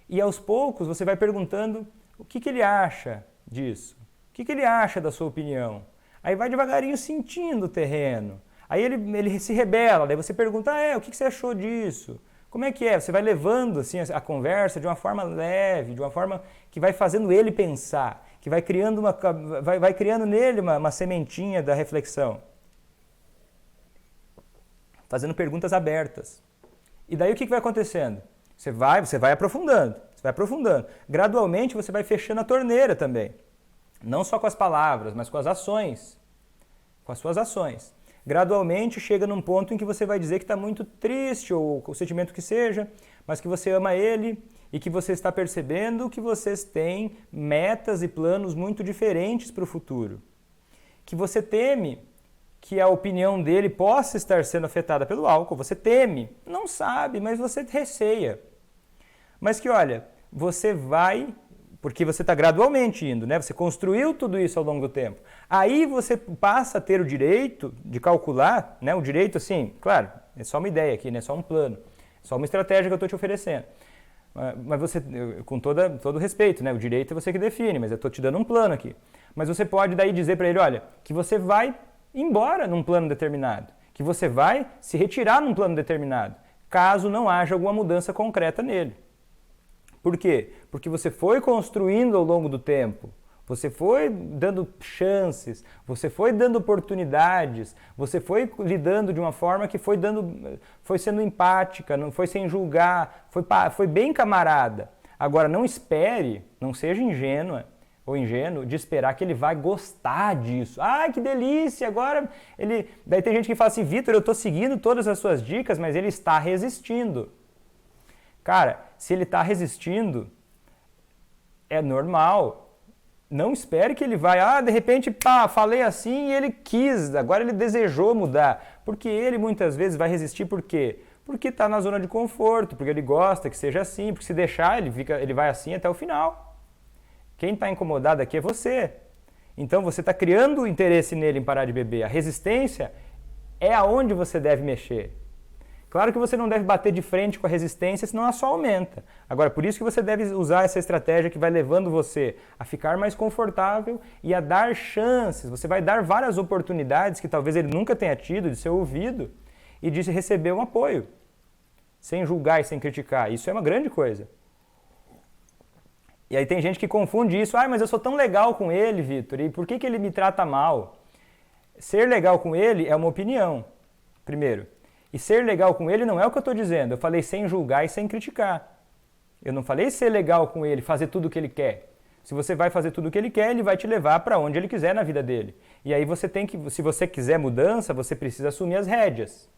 E aos poucos você vai perguntando o que ele acha disso, o que ele acha da sua opinião. Aí vai devagarinho sentindo o terreno. Aí ele se rebela, daí você pergunta, o que você achou disso? Como é que é? Você vai levando assim, a conversa de uma forma leve, de uma forma que vai fazendo ele pensar, que vai criando, vai criando nele uma sementinha da reflexão. Fazendo perguntas abertas. E daí o que vai acontecendo? Você vai aprofundando, Gradualmente você vai fechando a torneira também. Não só com as palavras, mas com as ações. Com as suas ações. Gradualmente chega num ponto em que você vai dizer que está muito triste, ou o sentimento que seja, mas que você ama ele e que você está percebendo que vocês têm metas e planos muito diferentes para o futuro. Que você teme que a opinião dele possa estar sendo afetada pelo álcool, você teme, não sabe, mas você receia. Mas que olha, você vai, porque você está gradualmente indo, né? Você construiu tudo isso ao longo do tempo. Aí você passa a ter o direito de calcular, né? O direito assim, claro, é só uma ideia aqui, né? Só um plano, só uma estratégia que eu estou te oferecendo. Mas você, com todo respeito, né? O direito é você que define, mas eu estou te dando um plano aqui. Mas você pode daí dizer para ele, olha, que você vai embora num plano determinado, que você vai se retirar num plano determinado, caso não haja alguma mudança concreta nele. Por quê? Porque você foi construindo ao longo do tempo, você foi dando chances, você foi dando oportunidades, você foi lidando de uma forma que foi sendo empática, não foi sem julgar, foi bem camarada. Agora não espere, não seja ingênua ou ingênuo de esperar que ele vai gostar disso. Ai, que delícia! Agora ele... Daí tem gente que fala assim, Vitor, eu estou seguindo todas as suas dicas, mas ele está resistindo. Cara, se ele está resistindo, é normal. Não espere que ele vai, de repente, falei assim e ele quis, agora ele desejou mudar. Porque ele muitas vezes vai resistir por quê? Porque está na zona de conforto, porque ele gosta que seja assim, porque se deixar ele vai assim até o final. Quem está incomodado aqui é você. Então você está criando interesse nele em parar de beber. A resistência é aonde você deve mexer. Claro que você não deve bater de frente com a resistência, senão ela só aumenta. Agora, por isso que você deve usar essa estratégia que vai levando você a ficar mais confortável e a dar chances. Você vai dar várias oportunidades que talvez ele nunca tenha tido de ser ouvido e de receber um apoio, sem julgar e sem criticar. Isso é uma grande coisa. E aí tem gente que confunde isso. Mas eu sou tão legal com ele, Vitor, e por que ele me trata mal? Ser legal com ele é uma opinião, primeiro. E ser legal com ele não é o que eu estou dizendo. Eu falei sem julgar e sem criticar. Eu não falei ser legal com ele, fazer tudo o que ele quer. Se você vai fazer tudo o que ele quer, ele vai te levar para onde ele quiser na vida dele. E aí você tem que, se você quiser mudança, você precisa assumir as rédeas.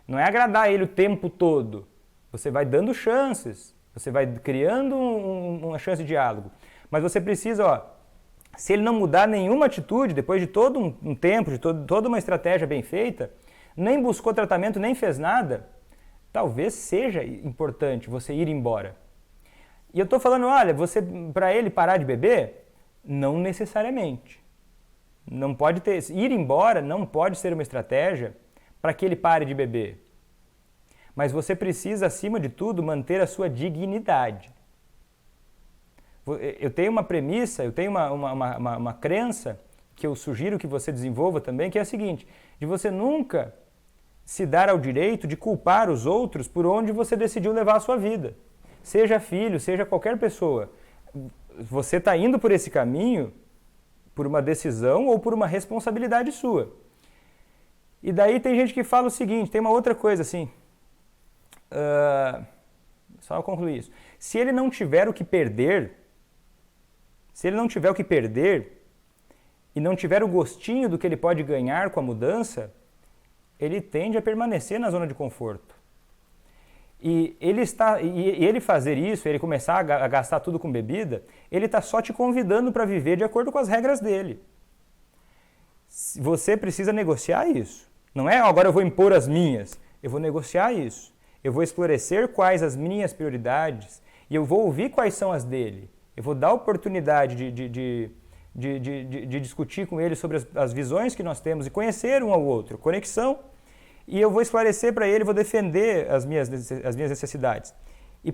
Não é agradar ele o tempo todo. Você vai dando chances. Você vai criando uma chance de diálogo. Mas você precisa, se ele não mudar nenhuma atitude, depois de todo um tempo, de toda uma estratégia bem feita, nem buscou tratamento, nem fez nada, talvez seja importante você ir embora. E eu estou falando, olha, para ele parar de beber, não necessariamente. Não pode ter, ir embora não pode ser uma estratégia para que ele pare de beber. Mas você precisa, acima de tudo, manter a sua dignidade. Eu tenho uma premissa, eu tenho uma crença que eu sugiro que você desenvolva também, que é a seguinte, de você nunca se dar ao direito de culpar os outros por onde você decidiu levar a sua vida. Seja filho, seja qualquer pessoa. Você está indo por esse caminho por uma decisão ou por uma responsabilidade sua. E daí tem gente que fala o seguinte, tem uma outra coisa assim, só eu concluir isso. Se ele não tiver o que perder e não tiver o gostinho do que ele pode ganhar com a mudança, ele tende a permanecer na zona de conforto. E ele fazer isso, ele começar a gastar tudo com bebida, ele está só te convidando para viver de acordo com as regras dele. Você precisa negociar isso. Não é agora eu vou impor as minhas, eu vou negociar isso. Eu vou esclarecer quais as minhas prioridades e eu vou ouvir quais são as dele. Eu vou dar a oportunidade de discutir com ele sobre as visões que nós temos e conhecer um ao outro, conexão, e eu vou esclarecer para ele, vou defender as minhas necessidades. E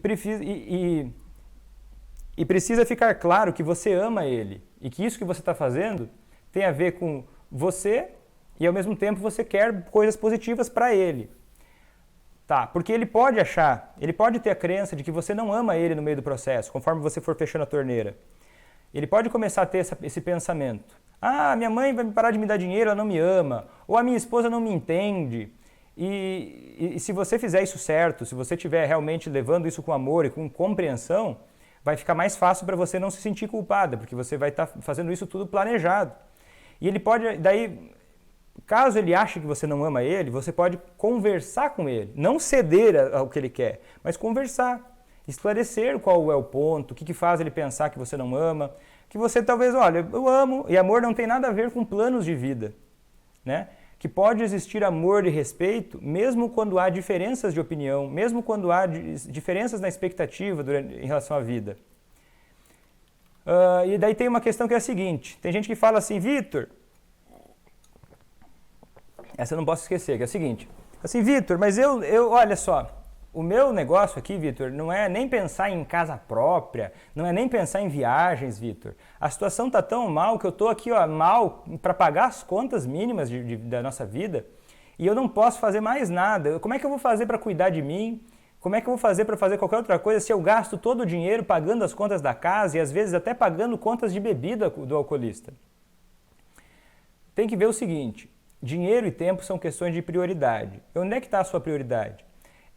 precisa ficar claro que você ama ele e que isso que você está fazendo tem a ver com você e ao mesmo tempo você quer coisas positivas para ele. Tá, porque ele pode ter a crença de que você não ama ele no meio do processo, conforme você for fechando a torneira. Ele pode começar a ter esse pensamento. Ah, minha mãe vai parar de me dar dinheiro, ela não me ama. Ou a minha esposa não me entende. E se você fizer isso certo, se você estiver realmente levando isso com amor e com compreensão, vai ficar mais fácil para você não se sentir culpada, porque você vai estar fazendo isso tudo planejado. E ele pode, daí, caso ele ache que você não ama ele, você pode conversar com ele. Não ceder ao que ele quer, mas conversar. Esclarecer qual é o ponto, o que faz ele pensar que você não ama, que você talvez, olha, eu amo, e amor não tem nada a ver com planos de vida, né? Que pode existir amor e respeito, mesmo quando há diferenças de opinião, mesmo quando há diferenças na expectativa em relação à vida. E daí tem uma questão que é a seguinte, tem gente que fala assim, Vitor, essa eu não posso esquecer, que é a seguinte, assim, Vitor, mas olha só, o meu negócio aqui, Vitor, não é nem pensar em casa própria, não é nem pensar em viagens, Vitor. A situação está tão mal que eu estou aqui mal para pagar as contas mínimas da nossa vida e eu não posso fazer mais nada. Como é que eu vou fazer para cuidar de mim? Como é que eu vou fazer para fazer qualquer outra coisa se eu gasto todo o dinheiro pagando as contas da casa e às vezes até pagando contas de bebida do alcoolista? Tem que ver o seguinte, dinheiro e tempo são questões de prioridade. Onde é que está a sua prioridade?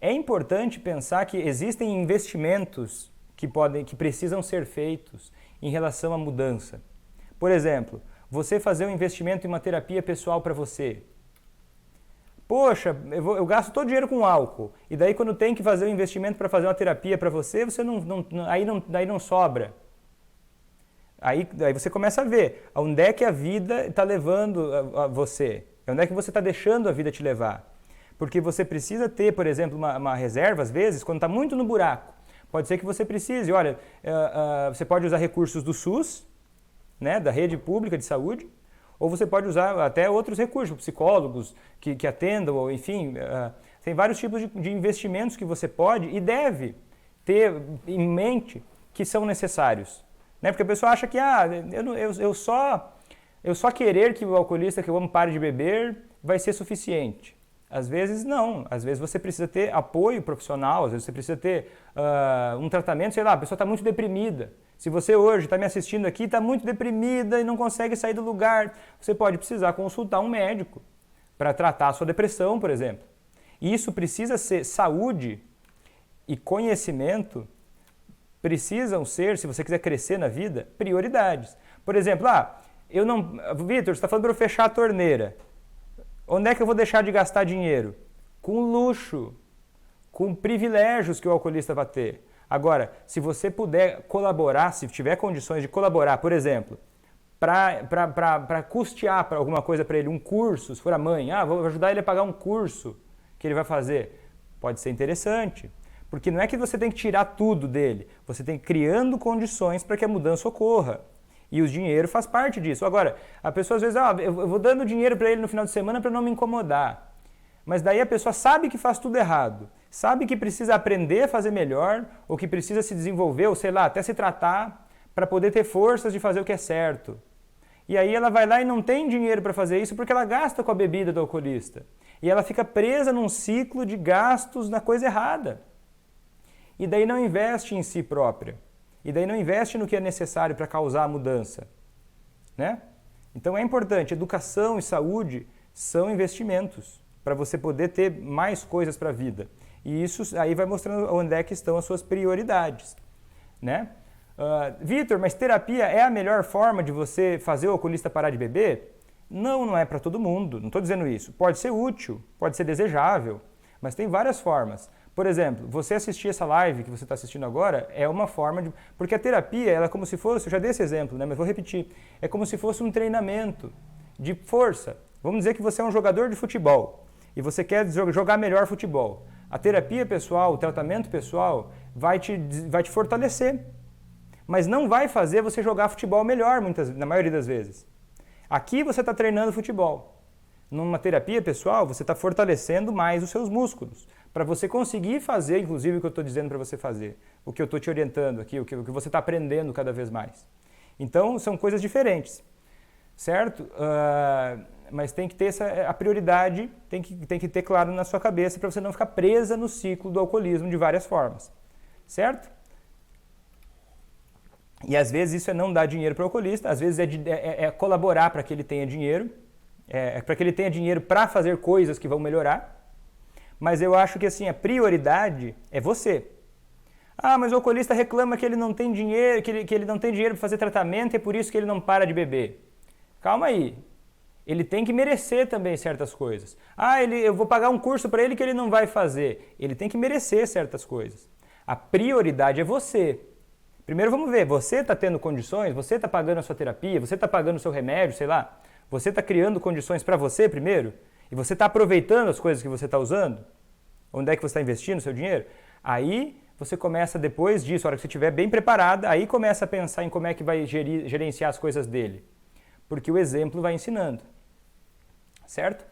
É importante pensar que existem investimentos que precisam ser feitos em relação à mudança. Por exemplo, você fazer um investimento em uma terapia pessoal para você. Poxa, eu gasto todo o dinheiro com álcool, e daí quando tem que fazer um investimento para fazer uma terapia para você, daí não sobra. Aí você começa a ver onde é que a vida está levando a você, onde é que você está deixando a vida te levar. Porque você precisa ter, por exemplo, uma reserva, às vezes, quando está muito no buraco. Pode ser que você precise, olha, você pode usar recursos do SUS, né, da rede pública de saúde, ou você pode usar até outros recursos, psicólogos que atendam, ou enfim, tem vários tipos de investimentos que você pode e deve ter em mente que são necessários. Né? Porque a pessoa acha que eu só querer que o alcoolista que eu amo pare de beber vai ser suficiente. Às vezes não, às vezes você precisa ter apoio profissional, às vezes você precisa ter um tratamento, sei lá, a pessoa está muito deprimida. Se você hoje está me assistindo aqui, está muito deprimida e não consegue sair do lugar, você pode precisar consultar um médico para tratar a sua depressão, por exemplo. E isso precisa ser, saúde e conhecimento precisam ser, se você quiser crescer na vida, prioridades. Por exemplo, Vitor, você está falando para eu fechar a torneira. Onde é que eu vou deixar de gastar dinheiro? Com luxo, com privilégios que o alcoolista vai ter. Agora, se você puder colaborar, se tiver condições de colaborar, por exemplo, para custear alguma coisa para ele, um curso, se for a mãe, vou ajudar ele a pagar um curso que ele vai fazer Pode ser interessante, porque não é que você tem que tirar tudo dele, você tem que ir criando condições para que a mudança ocorra. E o dinheiro faz parte disso. Agora, a pessoa às vezes, eu vou dando dinheiro para ele no final de semana para não me incomodar. Mas daí a pessoa sabe que faz tudo errado, sabe que precisa aprender a fazer melhor, ou que precisa se desenvolver, ou sei lá, até se tratar, para poder ter forças de fazer o que é certo. E aí ela vai lá e não tem dinheiro para fazer isso porque ela gasta com a bebida do alcoolista. E ela fica presa num ciclo de gastos na coisa errada. E daí não investe em si própria. E daí não investe no que é necessário para causar a mudança. Né? Então é importante, educação e saúde são investimentos para você poder ter mais coisas para a vida. E isso aí vai mostrando onde é que estão as suas prioridades. Né? Vitor, mas terapia é a melhor forma de você fazer o alcoolista parar de beber? Não, não é para todo mundo, não estou dizendo isso. Pode ser útil, pode ser desejável, mas tem várias formas. Por exemplo, você assistir essa live que você está assistindo agora é uma forma de... Porque a terapia, ela é como se fosse, eu já dei esse exemplo, né, mas vou repetir, é como se fosse um treinamento de força. Vamos dizer que você é um jogador de futebol e você quer jogar melhor futebol. A terapia pessoal, o tratamento pessoal vai te fortalecer, mas não vai fazer você jogar futebol melhor, na maioria das vezes. Aqui você está treinando futebol. Numa terapia pessoal, você está fortalecendo mais os seus músculos, para você conseguir fazer, inclusive, o que eu estou dizendo para você fazer, o que eu estou te orientando aqui, o que você está aprendendo cada vez mais. Então, são coisas diferentes, certo? Mas tem que ter a prioridade, tem que ter claro na sua cabeça para você não ficar presa no ciclo do alcoolismo de várias formas, certo? E às vezes isso é não dar dinheiro para o alcoolista, às vezes é colaborar para que ele tenha dinheiro, para que ele tenha dinheiro para fazer coisas que vão melhorar. Mas eu acho que assim, a prioridade é você. Ah, mas o alcoolista reclama que ele não tem dinheiro, que ele não tem dinheiro para fazer tratamento e é por isso que ele não para de beber. Calma aí. Ele tem que merecer também certas coisas. Ah, eu vou pagar um curso para ele que ele não vai fazer. Ele tem que merecer certas coisas. A prioridade é você. Primeiro vamos ver, você está tendo condições, você está pagando a sua terapia, você está pagando o seu remédio, sei lá. Você está criando condições para você primeiro? E você está aproveitando as coisas que você está usando? Onde é que você está investindo o seu dinheiro? Aí você começa, depois disso, a hora que você estiver bem preparada, aí começa a pensar em como é que vai gerenciar as coisas dele. Porque o exemplo vai ensinando. Certo?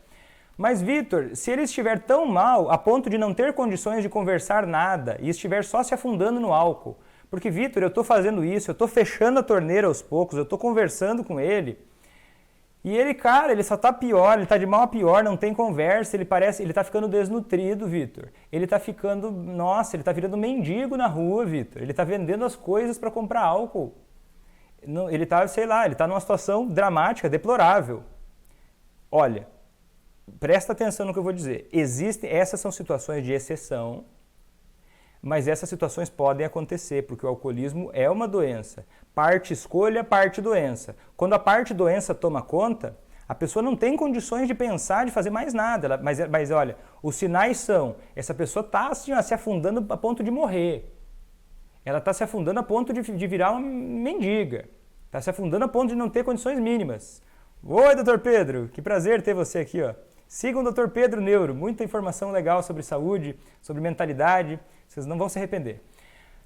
Mas, Vitor, se ele estiver tão mal a ponto de não ter condições de conversar nada e estiver só se afundando no álcool, porque, Vitor, eu estou fazendo isso, eu estou fechando a torneira aos poucos, eu estou conversando com ele, e ele, cara, ele só tá pior, ele tá de mal a pior, não tem conversa, ele tá ficando desnutrido, Vitor. Ele tá ficando, nossa, ele tá virando mendigo na rua, Vitor. Ele tá vendendo as coisas para comprar álcool. Ele tá, sei lá, ele tá numa situação dramática, deplorável. Olha, presta atenção no que eu vou dizer. Essas são situações de exceção, mas essas situações podem acontecer, porque o alcoolismo é uma doença. Parte escolha, parte doença. Quando a parte doença toma conta, a pessoa não tem condições de pensar, de fazer mais nada. Mas olha, os sinais são, essa pessoa está assim, se afundando a ponto de morrer. Ela está se afundando a ponto de virar uma mendiga. Está se afundando a ponto de não ter condições mínimas. Oi, Dr. Pedro, que prazer ter você aqui, ó. Sigam o Dr. Pedro Neuro, muita informação legal sobre saúde, sobre mentalidade, vocês não vão se arrepender.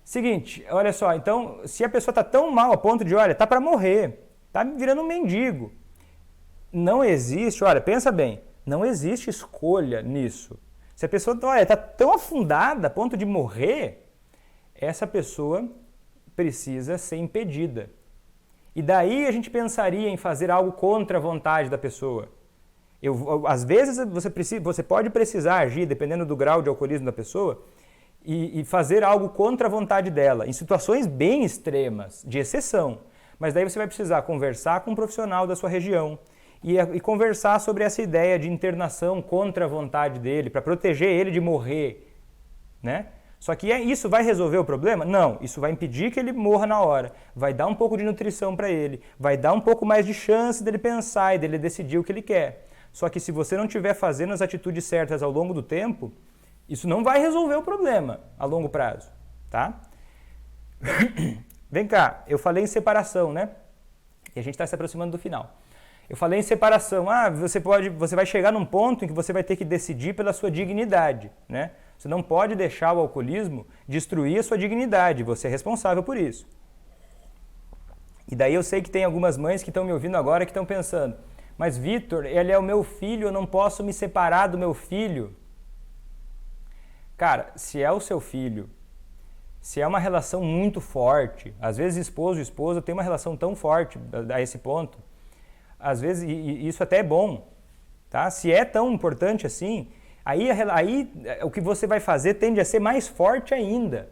Seguinte, olha só, então, se a pessoa está tão mal a ponto de, olha, está para morrer, está virando um mendigo, não existe, olha, pensa bem, não existe escolha nisso. Se a pessoa, olha, está tão afundada a ponto de morrer, essa pessoa precisa ser impedida. E daí a gente pensaria em fazer algo contra a vontade da pessoa. Às vezes você pode precisar agir, dependendo do grau de alcoolismo da pessoa, e fazer algo contra a vontade dela, em situações bem extremas, de exceção. Mas daí você vai precisar conversar com um profissional da sua região e conversar sobre essa ideia de internação contra a vontade dele, para proteger ele de morrer, né? Só que isso vai resolver o problema? Não, isso vai impedir que ele morra na hora, vai dar um pouco de nutrição para ele, vai dar um pouco mais de chance dele pensar e dele decidir o que ele quer. Só que se você não estiver fazendo as atitudes certas ao longo do tempo, isso não vai resolver o problema a longo prazo, tá? Vem cá, eu falei em separação, né? E a gente está se aproximando do final. Eu falei em separação. Você vai chegar num ponto em que você vai ter que decidir pela sua dignidade, né? Você não pode deixar o alcoolismo destruir a sua dignidade, você é responsável por isso. E daí eu sei que tem algumas mães que estão me ouvindo agora que estão pensando, mas Vitor, ele é o meu filho, eu não posso me separar do meu filho. Cara, se é o seu filho, se é uma relação muito forte, às vezes esposo e esposa tem uma relação tão forte a esse ponto, às vezes e isso até é bom, tá? Se é tão importante assim, aí o que você vai fazer tende a ser mais forte ainda.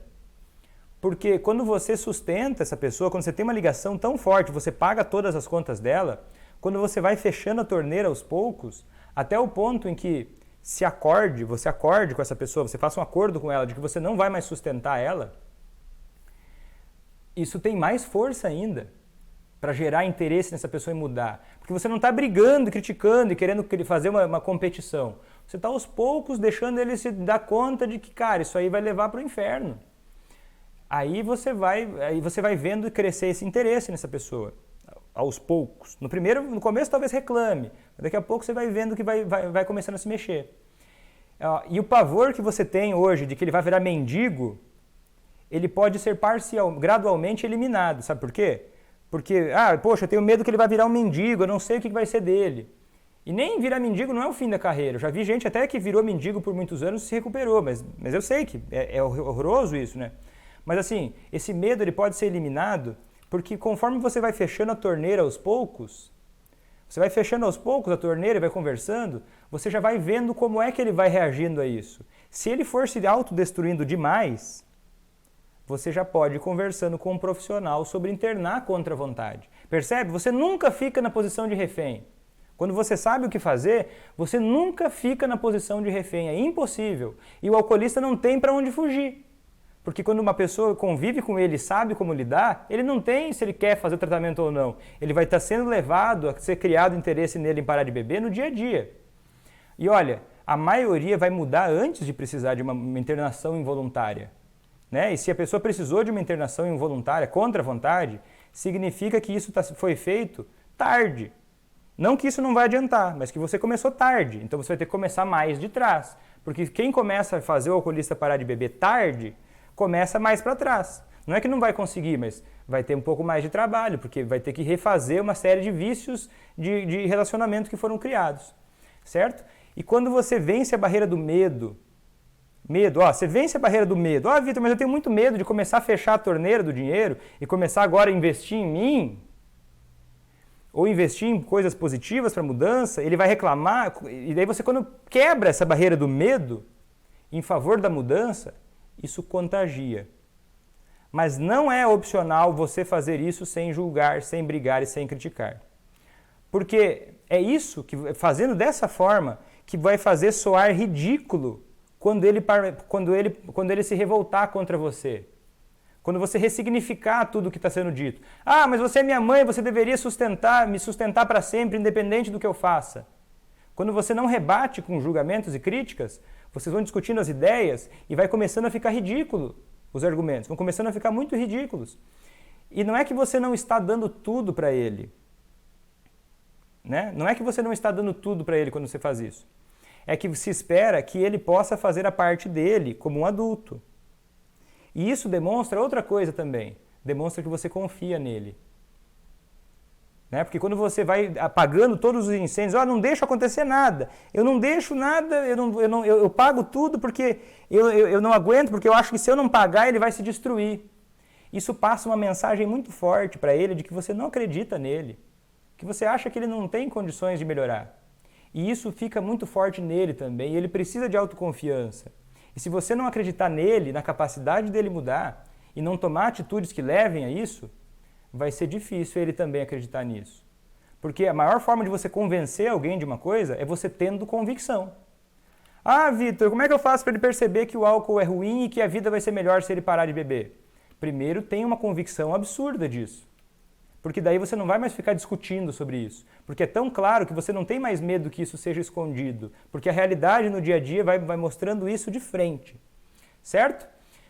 Porque quando você sustenta essa pessoa, quando você tem uma ligação tão forte, você paga todas as contas dela, quando você vai fechando a torneira aos poucos, até o ponto em que você acorde com essa pessoa, você faça um acordo com ela de que você não vai mais sustentar ela, isso tem mais força ainda para gerar interesse nessa pessoa e mudar. Porque você não está brigando, criticando e querendo fazer uma competição. Você está aos poucos deixando ele se dar conta de que, cara, isso aí vai levar para o inferno. Aí você vai vendo crescer esse interesse nessa pessoa, aos poucos. No começo talvez reclame, mas daqui a pouco você vai vendo que vai começando a se mexer. E o pavor que você tem hoje de que ele vai virar mendigo, ele pode ser gradualmente eliminado. Sabe por quê? Porque, poxa, eu tenho medo que ele vai virar um mendigo, eu não sei o que vai ser dele. E nem virar mendigo não é o fim da carreira. Eu já vi gente até que virou mendigo por muitos anos e se recuperou, mas eu sei que é horroroso isso, né? Mas assim, esse medo ele pode ser eliminado porque conforme você vai fechando a torneira aos poucos, a torneira e vai conversando, você já vai vendo como é que ele vai reagindo a isso. Se ele for se autodestruindo demais, você já pode ir conversando com um profissional sobre internar contra a vontade. Percebe? Você nunca fica na posição de refém. Quando você sabe o que fazer, você nunca fica na posição de refém. É impossível. E o alcoolista não tem para onde fugir. Porque quando uma pessoa convive com ele e sabe como lidar, ele não tem se ele quer fazer tratamento ou não. Ele vai estar sendo levado a ser criado interesse nele em parar de beber no dia a dia. E olha, a maioria vai mudar antes de precisar de uma internação involuntária. Né? E se a pessoa precisou de uma internação involuntária contra a vontade, significa que isso foi feito tarde. Não que isso não vai adiantar, mas que você começou tarde. Então você vai ter que começar mais de trás. Porque quem começa a fazer o alcoolista parar de beber tarde, começa mais para trás. Não é que não vai conseguir, mas vai ter um pouco mais de trabalho, porque vai ter que refazer uma série de vícios de relacionamento que foram criados. Certo? E quando você vence a barreira do medo, você vence a barreira do medo. Vitor, mas eu tenho muito medo de começar a fechar a torneira do dinheiro e começar agora a investir em mim, ou investir em coisas positivas para mudança, ele vai reclamar, e daí você quando quebra essa barreira do medo em favor da mudança, isso contagia. Mas não é opcional você fazer isso sem julgar, sem brigar e sem criticar. Porque é isso, que fazendo dessa forma, que vai fazer soar ridículo quando ele se revoltar contra você. Quando você ressignificar tudo o que está sendo dito. Mas você é minha mãe, você deveria me sustentar para sempre, independente do que eu faça. Quando você não rebate com julgamentos e críticas, vocês vão discutindo as ideias e vai começando a ficar ridículo os argumentos, vão começando a ficar muito ridículos. E não é que você não está dando tudo para ele. Né? Não é que você não está dando tudo para ele quando você faz isso. É que se espera que ele possa fazer a parte dele como um adulto. E isso demonstra outra coisa também. Demonstra que você confia nele. Né? Porque quando você vai apagando todos os incêndios, não deixo acontecer nada. Eu não deixo nada, eu pago tudo porque eu não aguento, porque eu acho que se eu não pagar ele vai se destruir. Isso passa uma mensagem muito forte para ele de que você não acredita nele. Que você acha que ele não tem condições de melhorar. E isso fica muito forte nele também, e ele precisa de autoconfiança. E se você não acreditar nele, na capacidade dele mudar, e não tomar atitudes que levem a isso, vai ser difícil ele também acreditar nisso. Porque a maior forma de você convencer alguém de uma coisa é você tendo convicção. Vitor, como é que eu faço para ele perceber que o álcool é ruim e que a vida vai ser melhor se ele parar de beber? Primeiro, tenha uma convicção absurda disso. Porque daí você não vai mais ficar discutindo sobre isso. Porque é tão claro que você não tem mais medo que isso seja escondido. Porque a realidade no dia a dia vai mostrando isso de frente. Certo?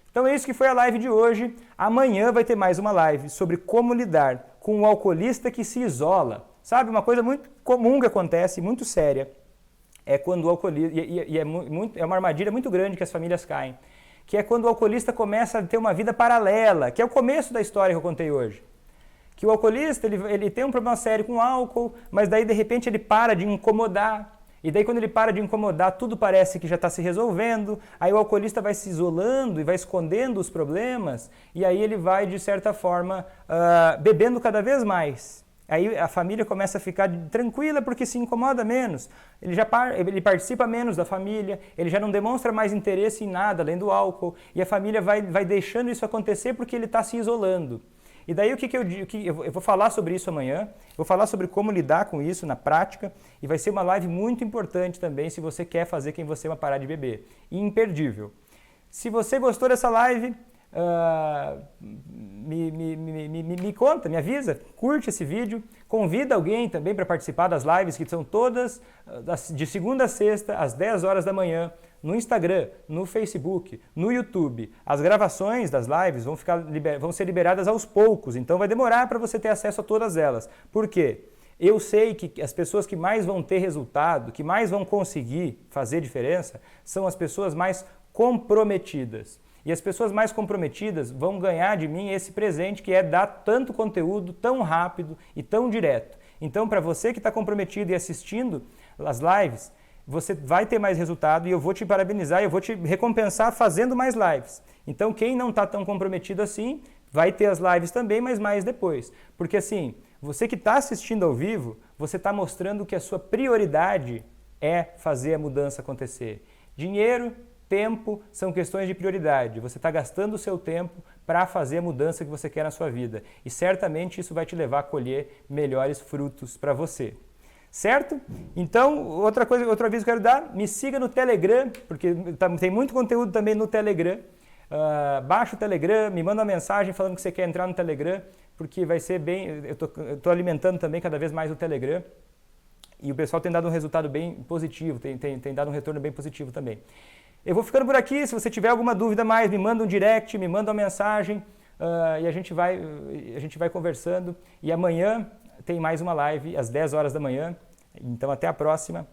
Então é isso que foi a live de hoje. Amanhã vai ter mais uma live sobre como lidar com o alcoolista que se isola. Sabe, uma coisa muito comum que acontece, muito séria, é quando o alcoolista, é uma armadilha muito grande que as famílias caem, que é quando o alcoolista começa a ter uma vida paralela, que é o começo da história que eu contei hoje. Que o alcoolista, ele tem um problema sério com o álcool, mas daí de repente ele para de incomodar. E daí quando ele para de incomodar, tudo parece que já está se resolvendo, aí o alcoolista vai se isolando e vai escondendo os problemas, e aí ele vai, de certa forma, bebendo cada vez mais. Aí a família começa a ficar tranquila porque se incomoda menos, ele participa menos da família, ele já não demonstra mais interesse em nada além do álcool, e a família vai deixando isso acontecer porque ele está se isolando. E daí eu vou falar sobre isso amanhã, vou falar sobre como lidar com isso na prática, e vai ser uma live muito importante também se você quer fazer quem você ama parar de beber. Imperdível. Se você gostou dessa live, me conta, me avisa, curte esse vídeo, convida alguém também para participar das lives que são todas de segunda a sexta às 10 horas da manhã, no Instagram, no Facebook, no YouTube. As gravações das lives vão ser liberadas aos poucos, então vai demorar para você ter acesso a todas elas. Por quê? Eu sei que as pessoas que mais vão ter resultado, que mais vão conseguir fazer diferença, são as pessoas mais comprometidas. E as pessoas mais comprometidas vão ganhar de mim esse presente que é dar tanto conteúdo tão rápido e tão direto. Então, para você que está comprometido e assistindo as lives, você vai ter mais resultado e eu vou te parabenizar, eu vou te recompensar fazendo mais lives. Então, quem não está tão comprometido assim, vai ter as lives também, mas mais depois. Porque assim, você que está assistindo ao vivo, você está mostrando que a sua prioridade é fazer a mudança acontecer. Dinheiro, tempo são questões de prioridade. Você está gastando o seu tempo para fazer a mudança que você quer na sua vida. E certamente isso vai te levar a colher melhores frutos para você. Certo? Então, outro aviso que eu quero dar, me siga no Telegram, porque tem muito conteúdo também no Telegram. Baixa o Telegram, me manda uma mensagem falando que você quer entrar no Telegram, porque vai ser bem... Eu estou alimentando também cada vez mais o Telegram. E o pessoal tem dado um resultado bem positivo, tem dado um retorno bem positivo também. Eu vou ficando por aqui, se você tiver alguma dúvida mais, me manda um direct, me manda uma mensagem e a gente vai conversando. E amanhã tem mais uma live às 10 horas da manhã, então até a próxima.